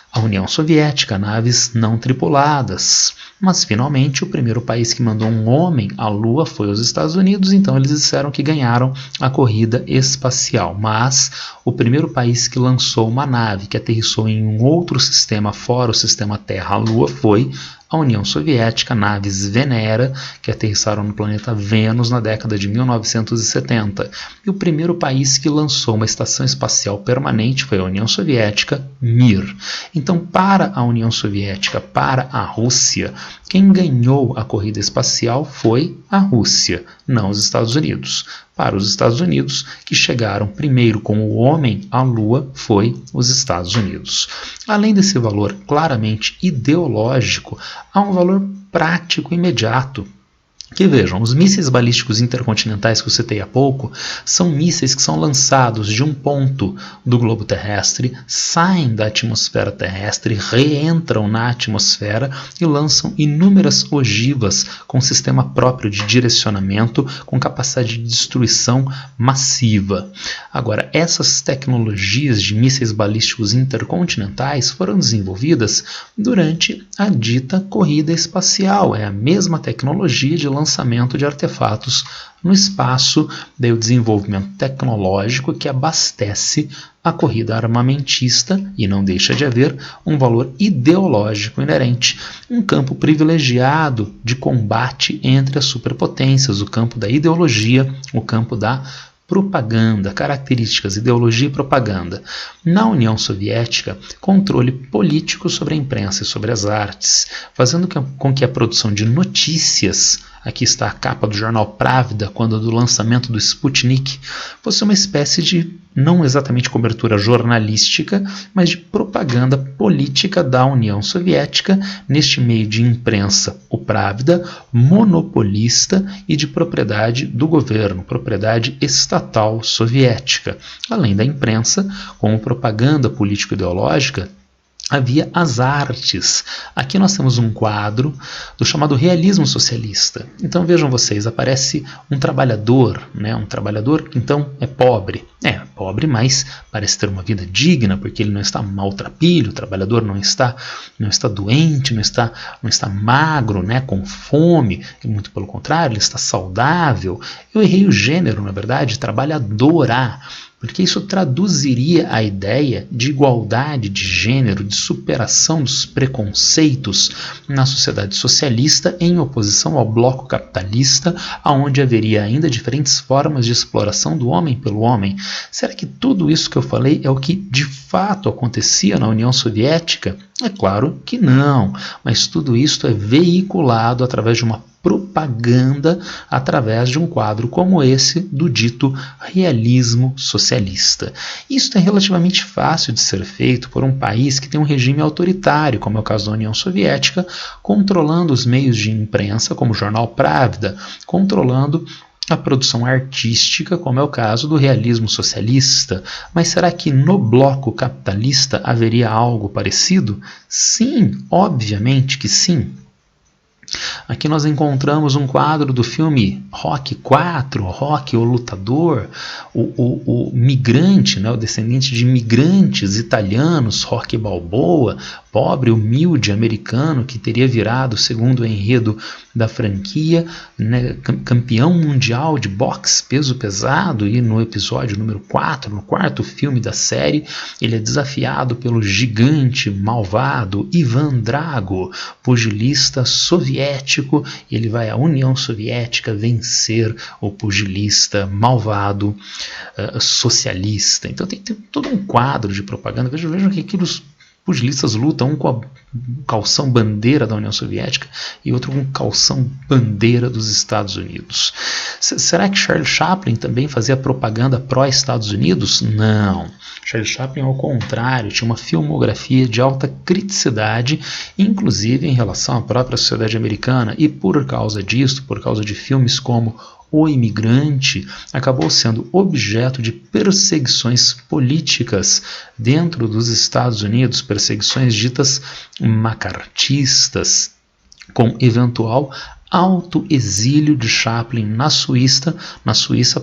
a União Soviética, naves não tripuladas. Mas, finalmente, o primeiro país que mandou um homem à Lua foi os Estados Unidos, então eles disseram que ganharam a corrida espacial. Mas o primeiro país que lançou uma nave que aterrissou em um outro sistema fora o sistema Terra-Lua foi a União Soviética, naves Venera, que aterrissaram no planeta Vênus na década de 1970. E o primeiro país que lançou uma estação espacial permanente foi a União Soviética, Mir. Então, para a União Soviética, para a Rússia, quem ganhou a corrida espacial foi a Rússia, não os Estados Unidos. Para os Estados Unidos, que chegaram primeiro com o homem à Lua, foi os Estados Unidos. Além desse valor claramente ideológico, há um valor prático imediato. Que vejam, os mísseis balísticos intercontinentais que eu citei há pouco são mísseis que são lançados de um ponto do globo terrestre, saem da atmosfera terrestre, reentram na atmosfera e lançam inúmeras ogivas com sistema próprio de direcionamento, com capacidade de destruição massiva. Agora, essas tecnologias de mísseis balísticos intercontinentais foram desenvolvidas durante a dita corrida espacial. É a mesma tecnologia de lançamento de artefatos no espaço, daí o desenvolvimento tecnológico que abastece a corrida armamentista e não deixa de haver um valor ideológico inerente, um campo privilegiado de combate entre as superpotências, o campo da ideologia, o campo da propaganda, características, ideologia e propaganda. Na União Soviética, controle político sobre a imprensa e sobre as artes, fazendo com que a produção de notícias, aqui está a capa do jornal Pravda, quando do lançamento do Sputnik, fosse uma espécie de, não exatamente cobertura jornalística, mas de propaganda política da União Soviética, neste meio de imprensa, o Pravda, monopolista e de propriedade do governo, propriedade estatal soviética. Além da imprensa, como propaganda político-ideológica, havia as artes. Aqui nós temos um quadro do chamado realismo socialista. Então vejam vocês, aparece um trabalhador, né? Um trabalhador que então é pobre. É pobre, mas parece ter uma vida digna, porque ele não está maltrapilho, o trabalhador não está doente, não está magro, né? Com fome, muito pelo contrário, ele está saudável. Eu errei o gênero, na verdade, trabalhadora, porque isso traduziria a ideia de igualdade de gênero, de superação dos preconceitos na sociedade socialista em oposição ao bloco capitalista, onde haveria ainda diferentes formas de exploração do homem pelo homem. Será que tudo isso que eu falei é o que de fato acontecia na União Soviética? É claro que não, mas tudo isso é veiculado através de uma propaganda, através de um quadro como esse do dito realismo socialista. Isso é relativamente fácil de ser feito por um país que tem um regime autoritário, como é o caso da União Soviética, controlando os meios de imprensa, como o jornal Pravda, controlando a produção artística, como é o caso do realismo socialista. Mas será que no bloco capitalista haveria algo parecido? Sim, obviamente que sim. Aqui nós encontramos um quadro do filme Rocky 4, Rocky o Lutador, o migrante, né, o descendente de imigrantes italianos, Rocky Balboa, pobre, humilde americano que teria virado, segundo o enredo da franquia, né, campeão mundial de boxe peso pesado, e no episódio número 4, no quarto filme da série, ele é desafiado pelo gigante malvado Ivan Drago, pugilista soviético, e ele vai à União Soviética vencer o pugilista malvado socialista. Então tem todo um quadro de propaganda. Vejam que aqueles pugilistas lutam, um com a calção bandeira da União Soviética e outro com calção bandeira dos Estados Unidos. Será que Charlie Chaplin também fazia propaganda pró-Estados Unidos? Não. Charlie Chaplin, ao contrário, tinha uma filmografia de alta criticidade, inclusive em relação à própria sociedade americana, e por causa disso, por causa de filmes como O Imigrante, acabou sendo objeto de perseguições políticas dentro dos Estados Unidos, perseguições ditas macartistas, com eventual autoexílio de Chaplin na Suíça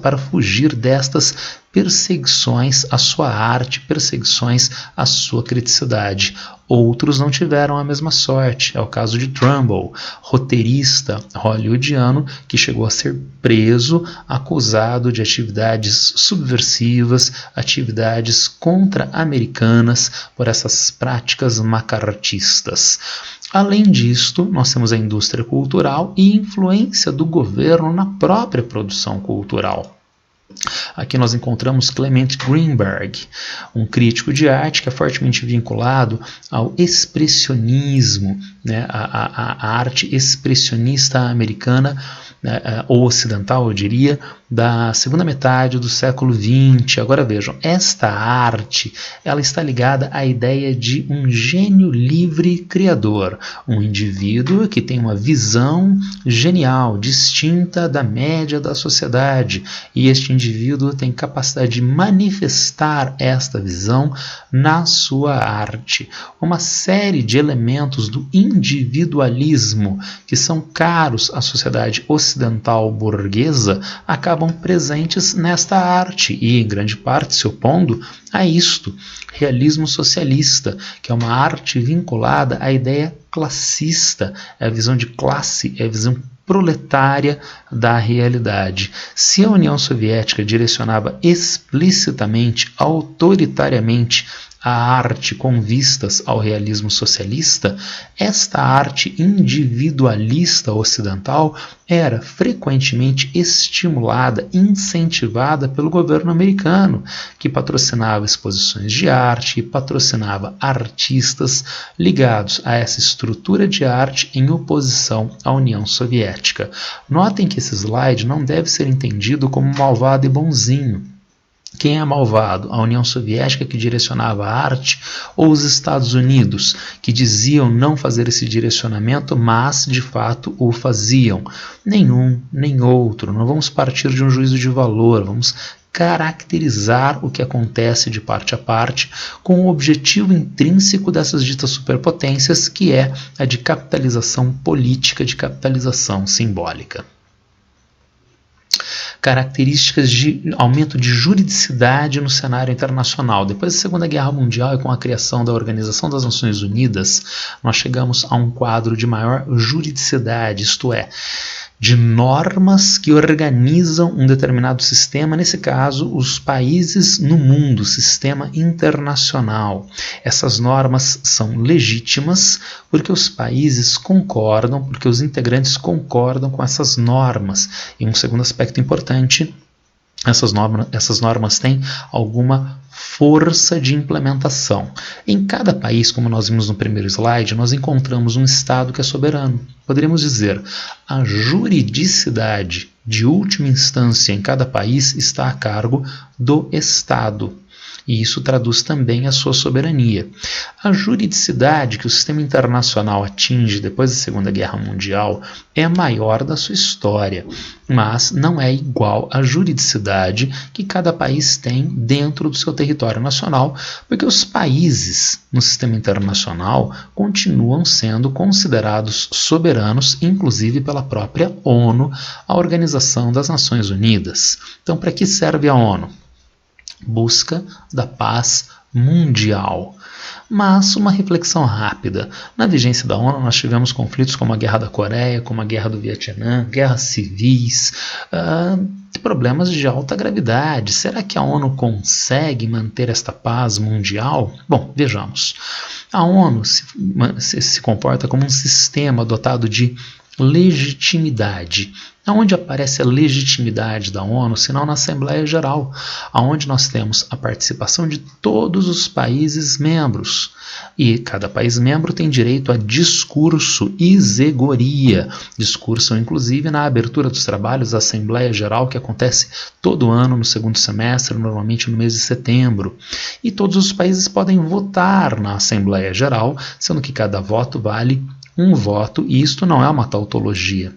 para fugir destas perseguições à sua arte, perseguições à sua criticidade. Outros não tiveram a mesma sorte. É o caso de Trumbull, roteirista hollywoodiano que chegou a ser preso, acusado de atividades subversivas, atividades contra-americanas por essas práticas macartistas. Além disto, nós temos a indústria cultural e influência do governo na própria produção cultural. Aqui nós encontramos Clement Greenberg, um crítico de arte que é fortemente vinculado ao expressionismo, né, a arte expressionista americana, ou ocidental, eu diria, da segunda metade do século XX. Agora vejam, esta arte ela está ligada à ideia de um gênio livre criador, um indivíduo que tem uma visão genial, distinta da média da sociedade, e este indivíduo tem capacidade de manifestar esta visão na sua arte. Uma série de elementos do individualismo que são caros à sociedade ocidental burguesa acabam presentes nesta arte e, em grande parte, se opondo a isto, realismo socialista, que é uma arte vinculada à ideia classista, é a visão de classe, é a visão proletária da realidade. Se a União Soviética direcionava explicitamente, autoritariamente, a arte com vistas ao realismo socialista, esta arte individualista ocidental era frequentemente estimulada, incentivada pelo governo americano, que patrocinava exposições de arte e patrocinava artistas ligados a essa estrutura de arte em oposição à União Soviética. Notem que esse slide não deve ser entendido como malvado e bonzinho. Quem é malvado? A União Soviética, que direcionava a arte, ou os Estados Unidos, que diziam não fazer esse direcionamento, mas de fato o faziam? Nenhum, nem outro. Não vamos partir de um juízo de valor, vamos caracterizar o que acontece de parte a parte com o objetivo intrínseco dessas ditas superpotências, que é a de capitalização política, de capitalização simbólica. Características de aumento de juridicidade no cenário internacional. Depois da Segunda Guerra Mundial e com a criação da Organização das Nações Unidas, nós chegamos a um quadro de maior juridicidade, isto é, de normas que organizam um determinado sistema, nesse caso, os países no mundo, sistema internacional. Essas normas são legítimas porque os países concordam, porque os integrantes concordam com essas normas. E um segundo aspecto importante, essas normas têm alguma força de implementação. Em cada país, como nós vimos no primeiro slide, nós encontramos um Estado que é soberano. Poderíamos dizer, a juridicidade de última instância em cada país está a cargo do Estado. E isso traduz também a sua soberania. A juridicidade que o sistema internacional atinge depois da Segunda Guerra Mundial é a maior da sua história, mas não é igual à juridicidade que cada país tem dentro do seu território nacional, porque os países no sistema internacional continuam sendo considerados soberanos, inclusive pela própria ONU, a Organização das Nações Unidas. Então, para que serve a ONU? Busca da paz mundial. Mas uma reflexão rápida. Na vigência da ONU nós tivemos conflitos como a Guerra da Coreia, como a Guerra do Vietnã, guerras civis, problemas de alta gravidade. Será que a ONU consegue manter esta paz mundial? Bom, vejamos. A ONU se comporta como um sistema dotado de legitimidade. Aonde aparece a legitimidade da ONU, senão na Assembleia Geral, onde nós temos a participação de todos os países membros. E cada país membro tem direito a discurso e zegoria. Discurso, inclusive, na abertura dos trabalhos da Assembleia Geral, que acontece todo ano no segundo semestre, normalmente no mês de setembro. E todos os países podem votar na Assembleia Geral, sendo que cada voto vale um voto, e isto não é uma tautologia.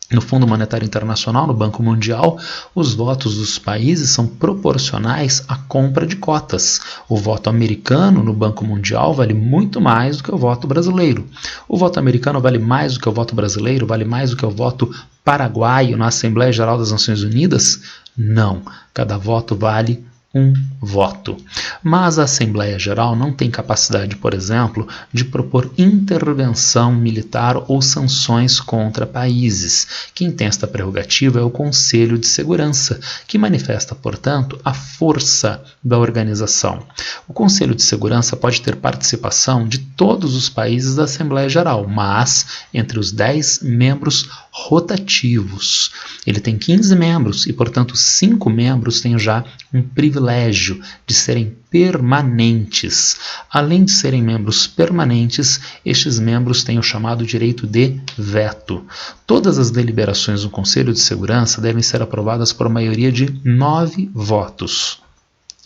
No Fundo Monetário Internacional, no Banco Mundial, os votos dos países são proporcionais à compra de cotas. O voto americano no Banco Mundial vale muito mais do que o voto brasileiro. O voto americano vale mais do que o voto brasileiro? Vale mais do que o voto paraguaio na Assembleia Geral das Nações Unidas? Não. Cada voto vale um voto. Mas a Assembleia Geral não tem capacidade, por exemplo, de propor intervenção militar ou sanções contra países. Quem tem esta prerrogativa é o Conselho de Segurança, que manifesta, portanto, a força da organização. O Conselho de Segurança pode ter participação de todos os países da Assembleia Geral, mas entre os 10 membros rotativos. Ele tem 15 membros e, portanto, 5 membros têm já um privilégio de serem permanentes. Além de serem membros permanentes, estes membros têm o chamado direito de veto. Todas as deliberações do Conselho de Segurança devem ser aprovadas por maioria de 9 votos.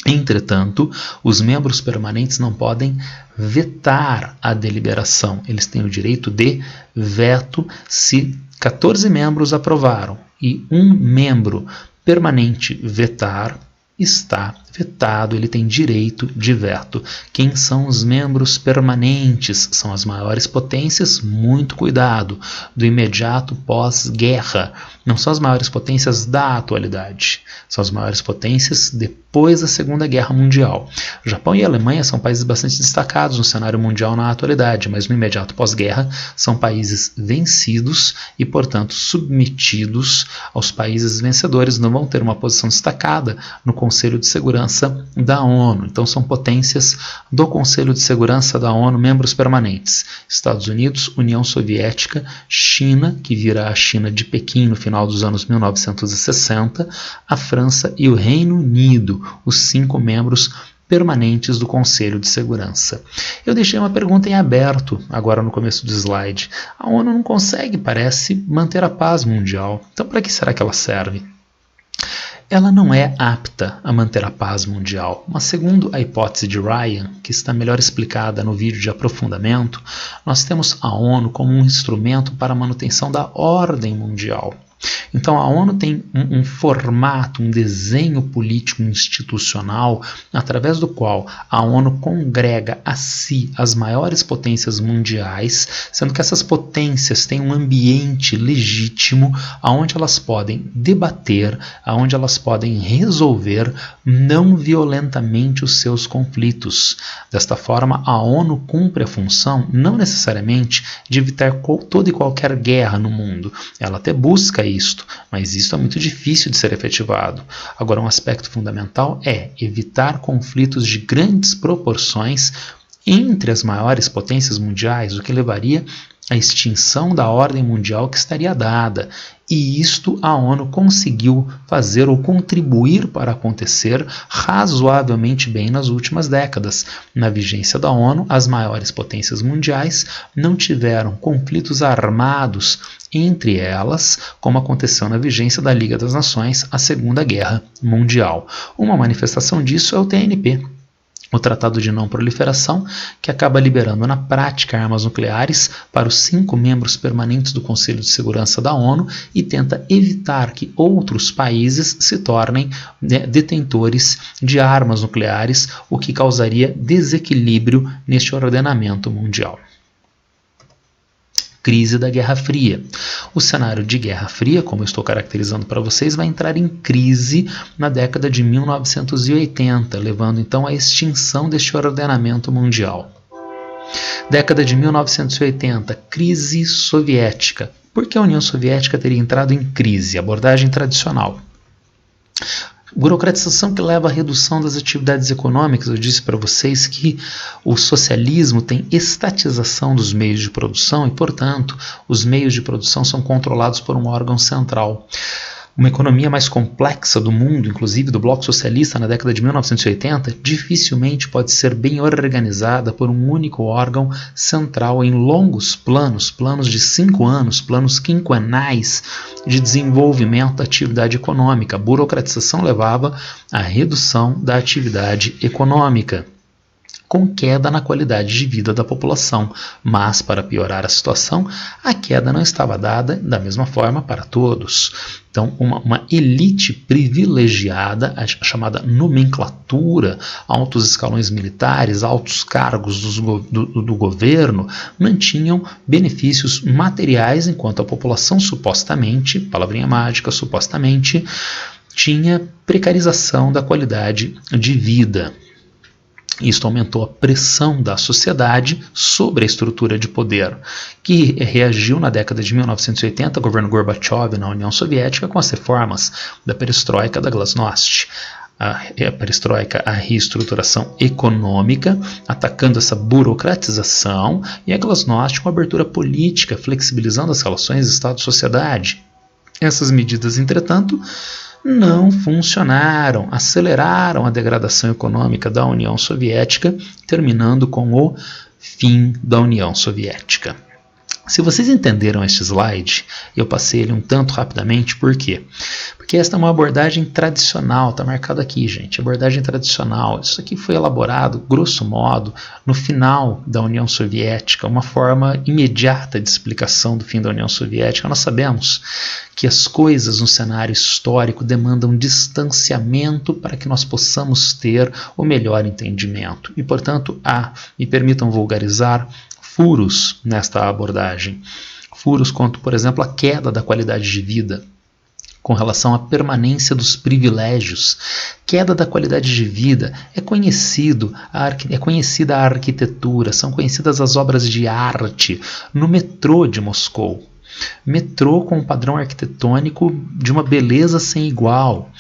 Entretanto, os membros permanentes não podem vetar a deliberação. Eles têm o direito de veto se 14 membros aprovaram e um membro permanente vetar, está vetado, ele tem direito de veto. Quem são os membros permanentes? São as maiores potências, muito cuidado, do imediato pós-guerra. Não são as maiores potências da atualidade, são as maiores potências depois da Segunda Guerra Mundial. O Japão e a Alemanha são países bastante destacados no cenário mundial na atualidade, mas no imediato pós-guerra são países vencidos e, portanto, submetidos aos países vencedores, não vão ter uma posição destacada no Conselho de Segurança da ONU. Então são potências do Conselho de Segurança da ONU, membros permanentes: Estados Unidos, União Soviética, China, que vira a China de Pequim no final dos anos 1960, a França e o Reino Unido, os 5 membros permanentes do Conselho de Segurança. Eu deixei uma pergunta em aberto agora no começo do slide. A ONU não consegue, parece, manter a paz mundial. Então para que será que ela serve? ela não é apta a manter a paz mundial, mas segundo a hipótese de Ryan, que está melhor explicada no vídeo de aprofundamento, nós temos a ONU como um instrumento para a manutenção da ordem mundial. Então a ONU tem um formato, um desenho político institucional através do qual a ONU congrega a si as maiores potências mundiais, sendo que essas potências têm um ambiente legítimo onde elas podem debater, onde elas podem resolver não violentamente os seus conflitos. Desta forma, a ONU cumpre a função não necessariamente de evitar toda e qualquer guerra no mundo. Ela até busca isto, mas isso é muito difícil de ser efetivado. Agora, um aspecto fundamental é evitar conflitos de grandes proporções entre as maiores potências mundiais, o que levaria à extinção da ordem mundial que estaria dada. E isto a ONU conseguiu fazer ou contribuir para acontecer razoavelmente bem nas últimas décadas. Na vigência da ONU, as maiores potências mundiais não tiveram conflitos armados entre elas, como aconteceu na vigência da Liga das Nações, a Segunda Guerra Mundial. Uma manifestação disso é o TNP, o Tratado de Não Proliferação, que acaba liberando na prática armas nucleares para os 5 membros permanentes do Conselho de Segurança da ONU e tenta evitar que outros países se tornem detentores de armas nucleares, o que causaria desequilíbrio neste ordenamento mundial. Crise da Guerra Fria. O cenário de Guerra Fria, como eu estou caracterizando para vocês, vai entrar em crise na década de 1980, levando então à extinção deste ordenamento mundial. Década de 1980, crise soviética. Por que a União Soviética teria entrado em crise? Abordagem tradicional. Burocratização que leva à redução das atividades econômicas. Eu disse para vocês que o socialismo tem estatização dos meios de produção e, portanto, os meios de produção são controlados por um órgão central. Uma economia mais complexa do mundo, inclusive do bloco socialista na década de 1980, dificilmente pode ser bem organizada por um único órgão central em longos planos de 5 anos, planos quinquenais de desenvolvimento da atividade econômica. A burocratização levava à redução da atividade econômica, com queda na qualidade de vida da população. Mas, para piorar a situação, a queda não estava dada da mesma forma para todos. Então, uma elite privilegiada, a chamada nomenclatura, altos escalões militares, altos cargos do governo, mantinham benefícios materiais, enquanto a população supostamente, palavrinha mágica, supostamente, tinha precarização da qualidade de vida. Isto aumentou a pressão da sociedade sobre a estrutura de poder, que reagiu na década de 1980, governo Gorbachev na União Soviética, com as reformas da perestroika, da glasnost. A perestroika, a reestruturação econômica, atacando essa burocratização, e a glasnost com a abertura política, flexibilizando as relações Estado-sociedade. Essas medidas, entretanto, não funcionaram, aceleraram a degradação econômica da União Soviética, terminando com o fim da União Soviética. Se vocês entenderam este slide, eu passei ele um tanto rapidamente, por quê? Porque esta é uma abordagem tradicional, está marcado aqui, gente, abordagem tradicional. Isso aqui foi elaborado, grosso modo, no final da União Soviética, uma forma imediata de explicação do fim da União Soviética. Nós sabemos que as coisas no cenário histórico demandam distanciamento para que nós possamos ter o melhor entendimento. E, portanto, me permitam vulgarizar, furos nesta abordagem. Furos quanto, por exemplo, a queda da qualidade de vida com relação à permanência dos privilégios. Queda da qualidade de vida, é conhecida a arquitetura, são conhecidas as obras de arte no metrô de Moscou. Metrô com um padrão arquitetônico de uma beleza sem igual.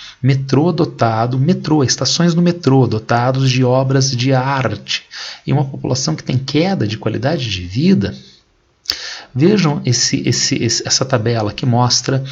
Estações do metrô dotados de obras de arte. E uma população que tem queda de qualidade de vida. Vejam essa tabela que mostra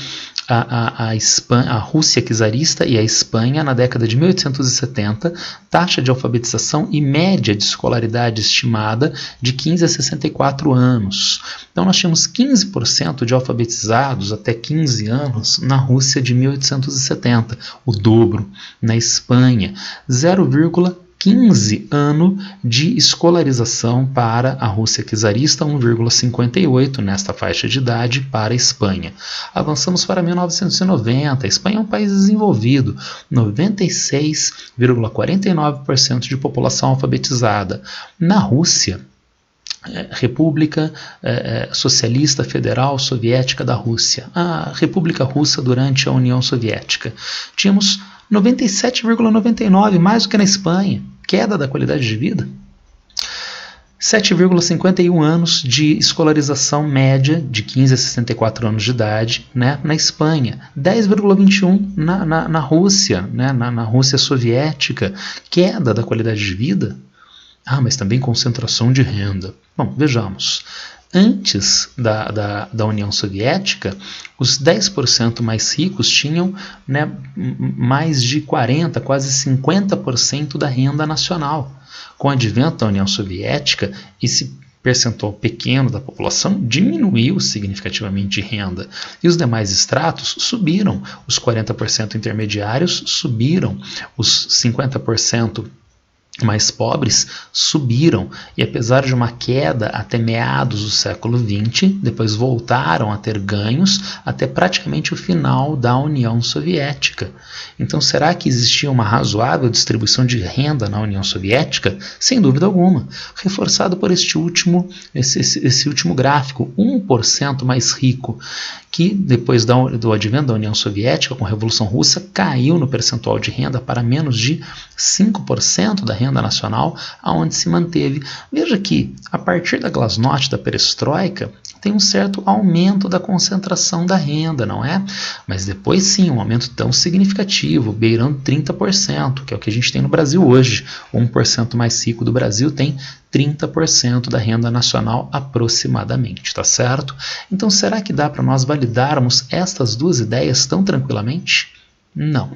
a Rússia czarista e a Espanha na década de 1870, taxa de alfabetização e média de escolaridade estimada de 15 a 64 anos. Então nós tínhamos 15% de alfabetizados até 15 anos na Rússia de 1870, o dobro. Na Espanha, 0,15 ano de escolarização para a Rússia czarista, 1,58 nesta faixa de idade para a Espanha. Avançamos para 1990, a Espanha é um país desenvolvido, 96,49% de população alfabetizada. Na Rússia, República Socialista Federal Soviética da Rússia, a República Russa durante a União Soviética, tínhamos 97,99, mais do que na Espanha. Queda da qualidade de vida. 7,51 anos de escolarização média de 15 a 64 anos de idade, né, na Espanha. 10,21 na Rússia, né, na Rússia Soviética. Queda da qualidade de vida. Mas também concentração de renda. Bom, vejamos. Antes da União Soviética, os 10% mais ricos tinham, né, mais de 40%, quase 50% da renda nacional. Com o advento da União Soviética, esse percentual pequeno da população diminuiu significativamente renda. E os demais estratos subiram. Os 40% intermediários subiram. Os 50% mais pobres subiram, e apesar de uma queda até meados do século XX, depois voltaram a ter ganhos até praticamente o final da União Soviética. Então, será que existia uma razoável distribuição de renda na União Soviética? Sem dúvida alguma, reforçado por esse último gráfico, 1% mais rico, que depois do advento da União Soviética, com a Revolução Russa, caiu no percentual de renda para menos de 5% da renda nacional, aonde se manteve. Veja que, a partir da glasnost, da perestroika, tem um certo aumento da concentração da renda, não é? Mas depois sim, um aumento tão significativo, beirando 30%, que é o que a gente tem no Brasil hoje. O 1% mais rico do Brasil tem 30% da renda nacional aproximadamente, tá certo? Então, será que dá para nós validarmos estas duas ideias tão tranquilamente? Não.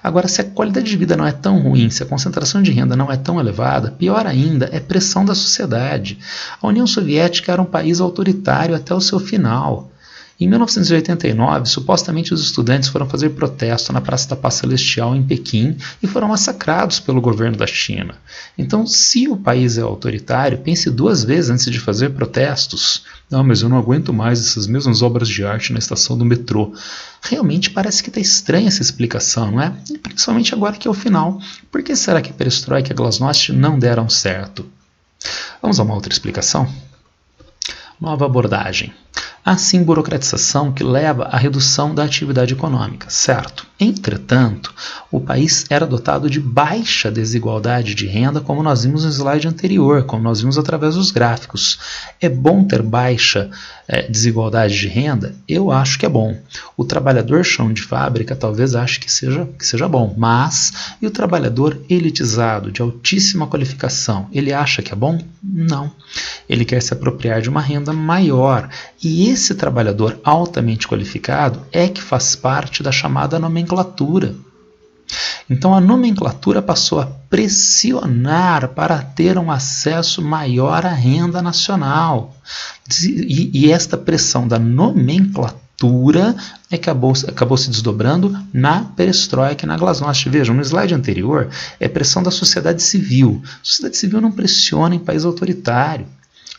Agora, se a qualidade de vida não é tão ruim, se a concentração de renda não é tão elevada, pior ainda é pressão da sociedade. A União Soviética era um país autoritário até o seu final. Em 1989, supostamente os estudantes foram fazer protesto na Praça da Paz Celestial em Pequim e foram massacrados pelo governo da China. Então, se o país é autoritário, pense duas vezes antes de fazer protestos. Não, mas eu não aguento mais essas mesmas obras de arte na estação do metrô. Realmente parece que está estranha essa explicação, não é? E principalmente agora que é o final. Por que será que a perestroika e a glasnost não deram certo? Vamos a uma outra explicação? Nova abordagem. Há sim burocratização que leva à redução da atividade econômica, certo? Entretanto, o país era dotado de baixa desigualdade de renda, como nós vimos no slide anterior, como nós vimos através dos gráficos. É bom ter baixa desigualdade de renda? Eu acho que é bom. O trabalhador chão de fábrica talvez ache que seja bom, mas e o trabalhador elitizado, de altíssima qualificação, ele acha que é bom? Não. Ele quer se apropriar de uma renda maior, e esse trabalhador altamente qualificado é que faz parte da chamada nomenclatura. Então a nomenclatura passou a pressionar para ter um acesso maior à renda nacional. E esta pressão da nomenclatura acabou se desdobrando na perestroika e na glasnost. Vejam, no slide anterior é pressão da sociedade civil. A sociedade civil não pressiona em país autoritário.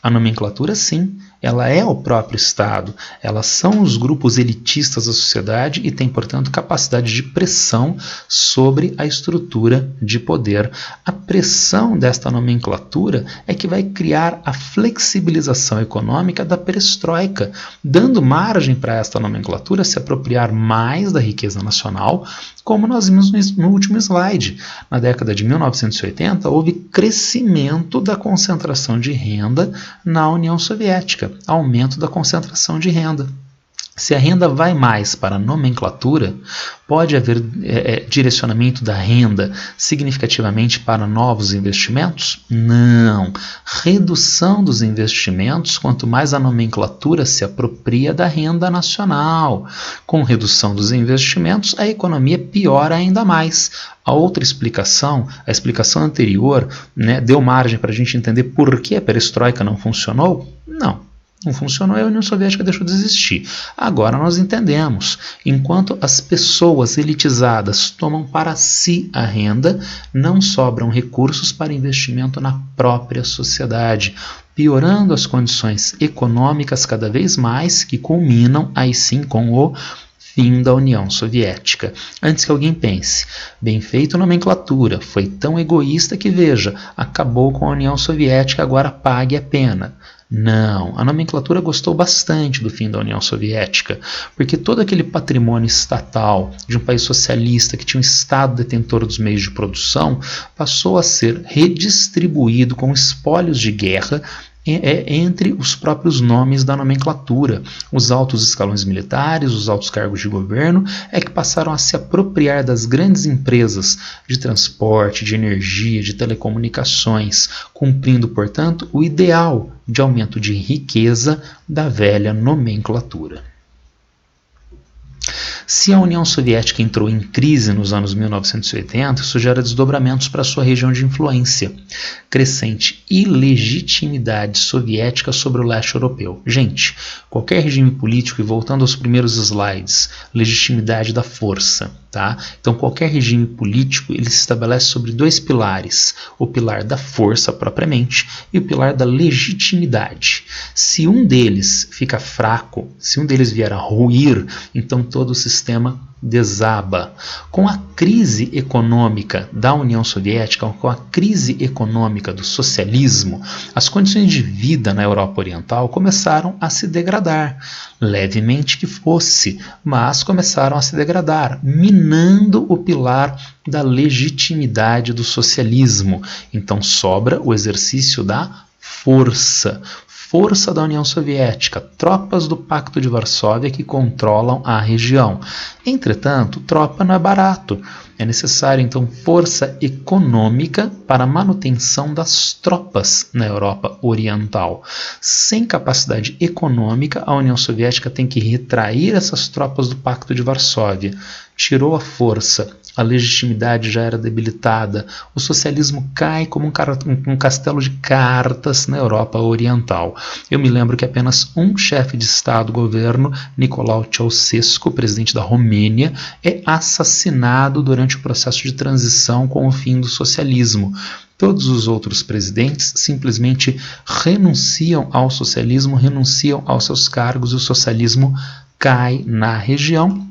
A nomenclatura, sim, ela é o próprio Estado, elas são os grupos elitistas da sociedade e têm, portanto, capacidade de pressão sobre a estrutura de poder. A pressão desta nomenclatura é que vai criar a flexibilização econômica da perestroika, dando margem para esta nomenclatura se apropriar mais da riqueza nacional, como nós vimos no último slide. Na década de 1980, houve crescimento da concentração de renda na União Soviética, aumento da concentração de renda. Se a renda vai mais para a nomenclatura, pode haver direcionamento da renda significativamente para novos investimentos? Não. Redução dos investimentos quanto mais a nomenclatura se apropria da renda nacional. Com redução dos investimentos, a economia piora ainda mais. A outra explicação, a explicação anterior, deu margem para a gente entender por que a perestroika não funcionou? Não funcionou e a União Soviética deixou de existir. Agora nós entendemos. Enquanto as pessoas elitizadas tomam para si a renda, não sobram recursos para investimento na própria sociedade, piorando as condições econômicas cada vez mais, que culminam aí sim com o fim da União Soviética. Antes que alguém pense, bem feito nomenclatura, foi tão egoísta que, veja, acabou com a União Soviética, agora pague a pena. Não, a nomenclatura gostou bastante do fim da União Soviética, porque todo aquele patrimônio estatal de um país socialista que tinha um Estado detentor dos meios de produção passou a ser redistribuído com espólios de guerra entre os próprios nomes da nomenclatura. Os altos escalões militares, os altos cargos de governo é que passaram a se apropriar das grandes empresas de transporte, de energia, de telecomunicações, cumprindo, portanto, o ideal de aumento de riqueza da velha nomenclatura. Se a União Soviética entrou em crise nos anos 1980, isso gera desdobramentos para sua região de influência, crescente ilegitimidade soviética sobre o leste europeu. Gente, qualquer regime político, e voltando aos primeiros slides, legitimidade da força, tá? Então qualquer regime político ele se estabelece sobre dois pilares, o pilar da força propriamente e o pilar da legitimidade. Se um deles fica fraco, se um deles vier a ruir, então todo o sistema desaba. Com a crise econômica da União Soviética, com a crise econômica do socialismo, as condições de vida na Europa Oriental começaram a se degradar, levemente que fosse, mas começaram a se degradar, minando o pilar da legitimidade do socialismo. Então sobra o exercício da força da União Soviética, tropas do Pacto de Varsóvia que controlam a região. Entretanto, tropa não é barato. É necessário, então, força econômica para a manutenção das tropas na Europa Oriental. Sem capacidade econômica, a União Soviética tem que retrair essas tropas do Pacto de Varsóvia. Tirou a força, a legitimidade já era debilitada, o socialismo cai como um castelo de cartas na Europa Oriental. Eu me lembro que apenas um chefe de Estado-governo, Nicolau Ceausescu, presidente da Romênia, é assassinado durante o processo de transição com o fim do socialismo. Todos os outros presidentes simplesmente renunciam ao socialismo, renunciam aos seus cargos e o socialismo cai na região.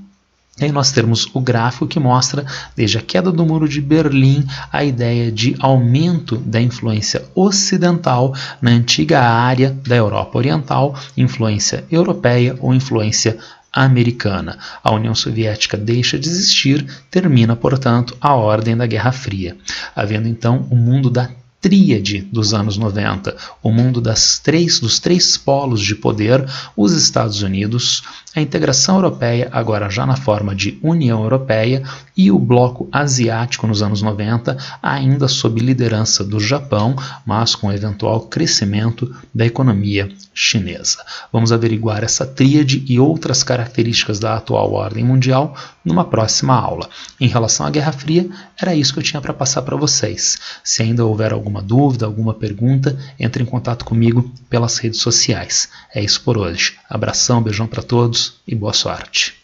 E aí nós temos o gráfico que mostra, desde a queda do Muro de Berlim, a ideia de aumento da influência ocidental na antiga área da Europa Oriental, influência europeia ou influência americana. A União Soviética deixa de existir, termina, portanto, a ordem da Guerra Fria, havendo então o mundo da tríade dos anos 90, o mundo dos três polos de poder, os Estados Unidos, a integração europeia, agora já na forma de União Europeia, e o bloco asiático nos anos 90, ainda sob liderança do Japão, mas com eventual crescimento da economia chinesa. Vamos averiguar essa tríade e outras características da atual ordem mundial numa próxima aula. Em relação à Guerra Fria, era isso que eu tinha para passar para vocês. Se ainda houver alguma dúvida, alguma pergunta, entre em contato comigo pelas redes sociais. É isso por hoje. Abração, beijão para todos e boa sorte.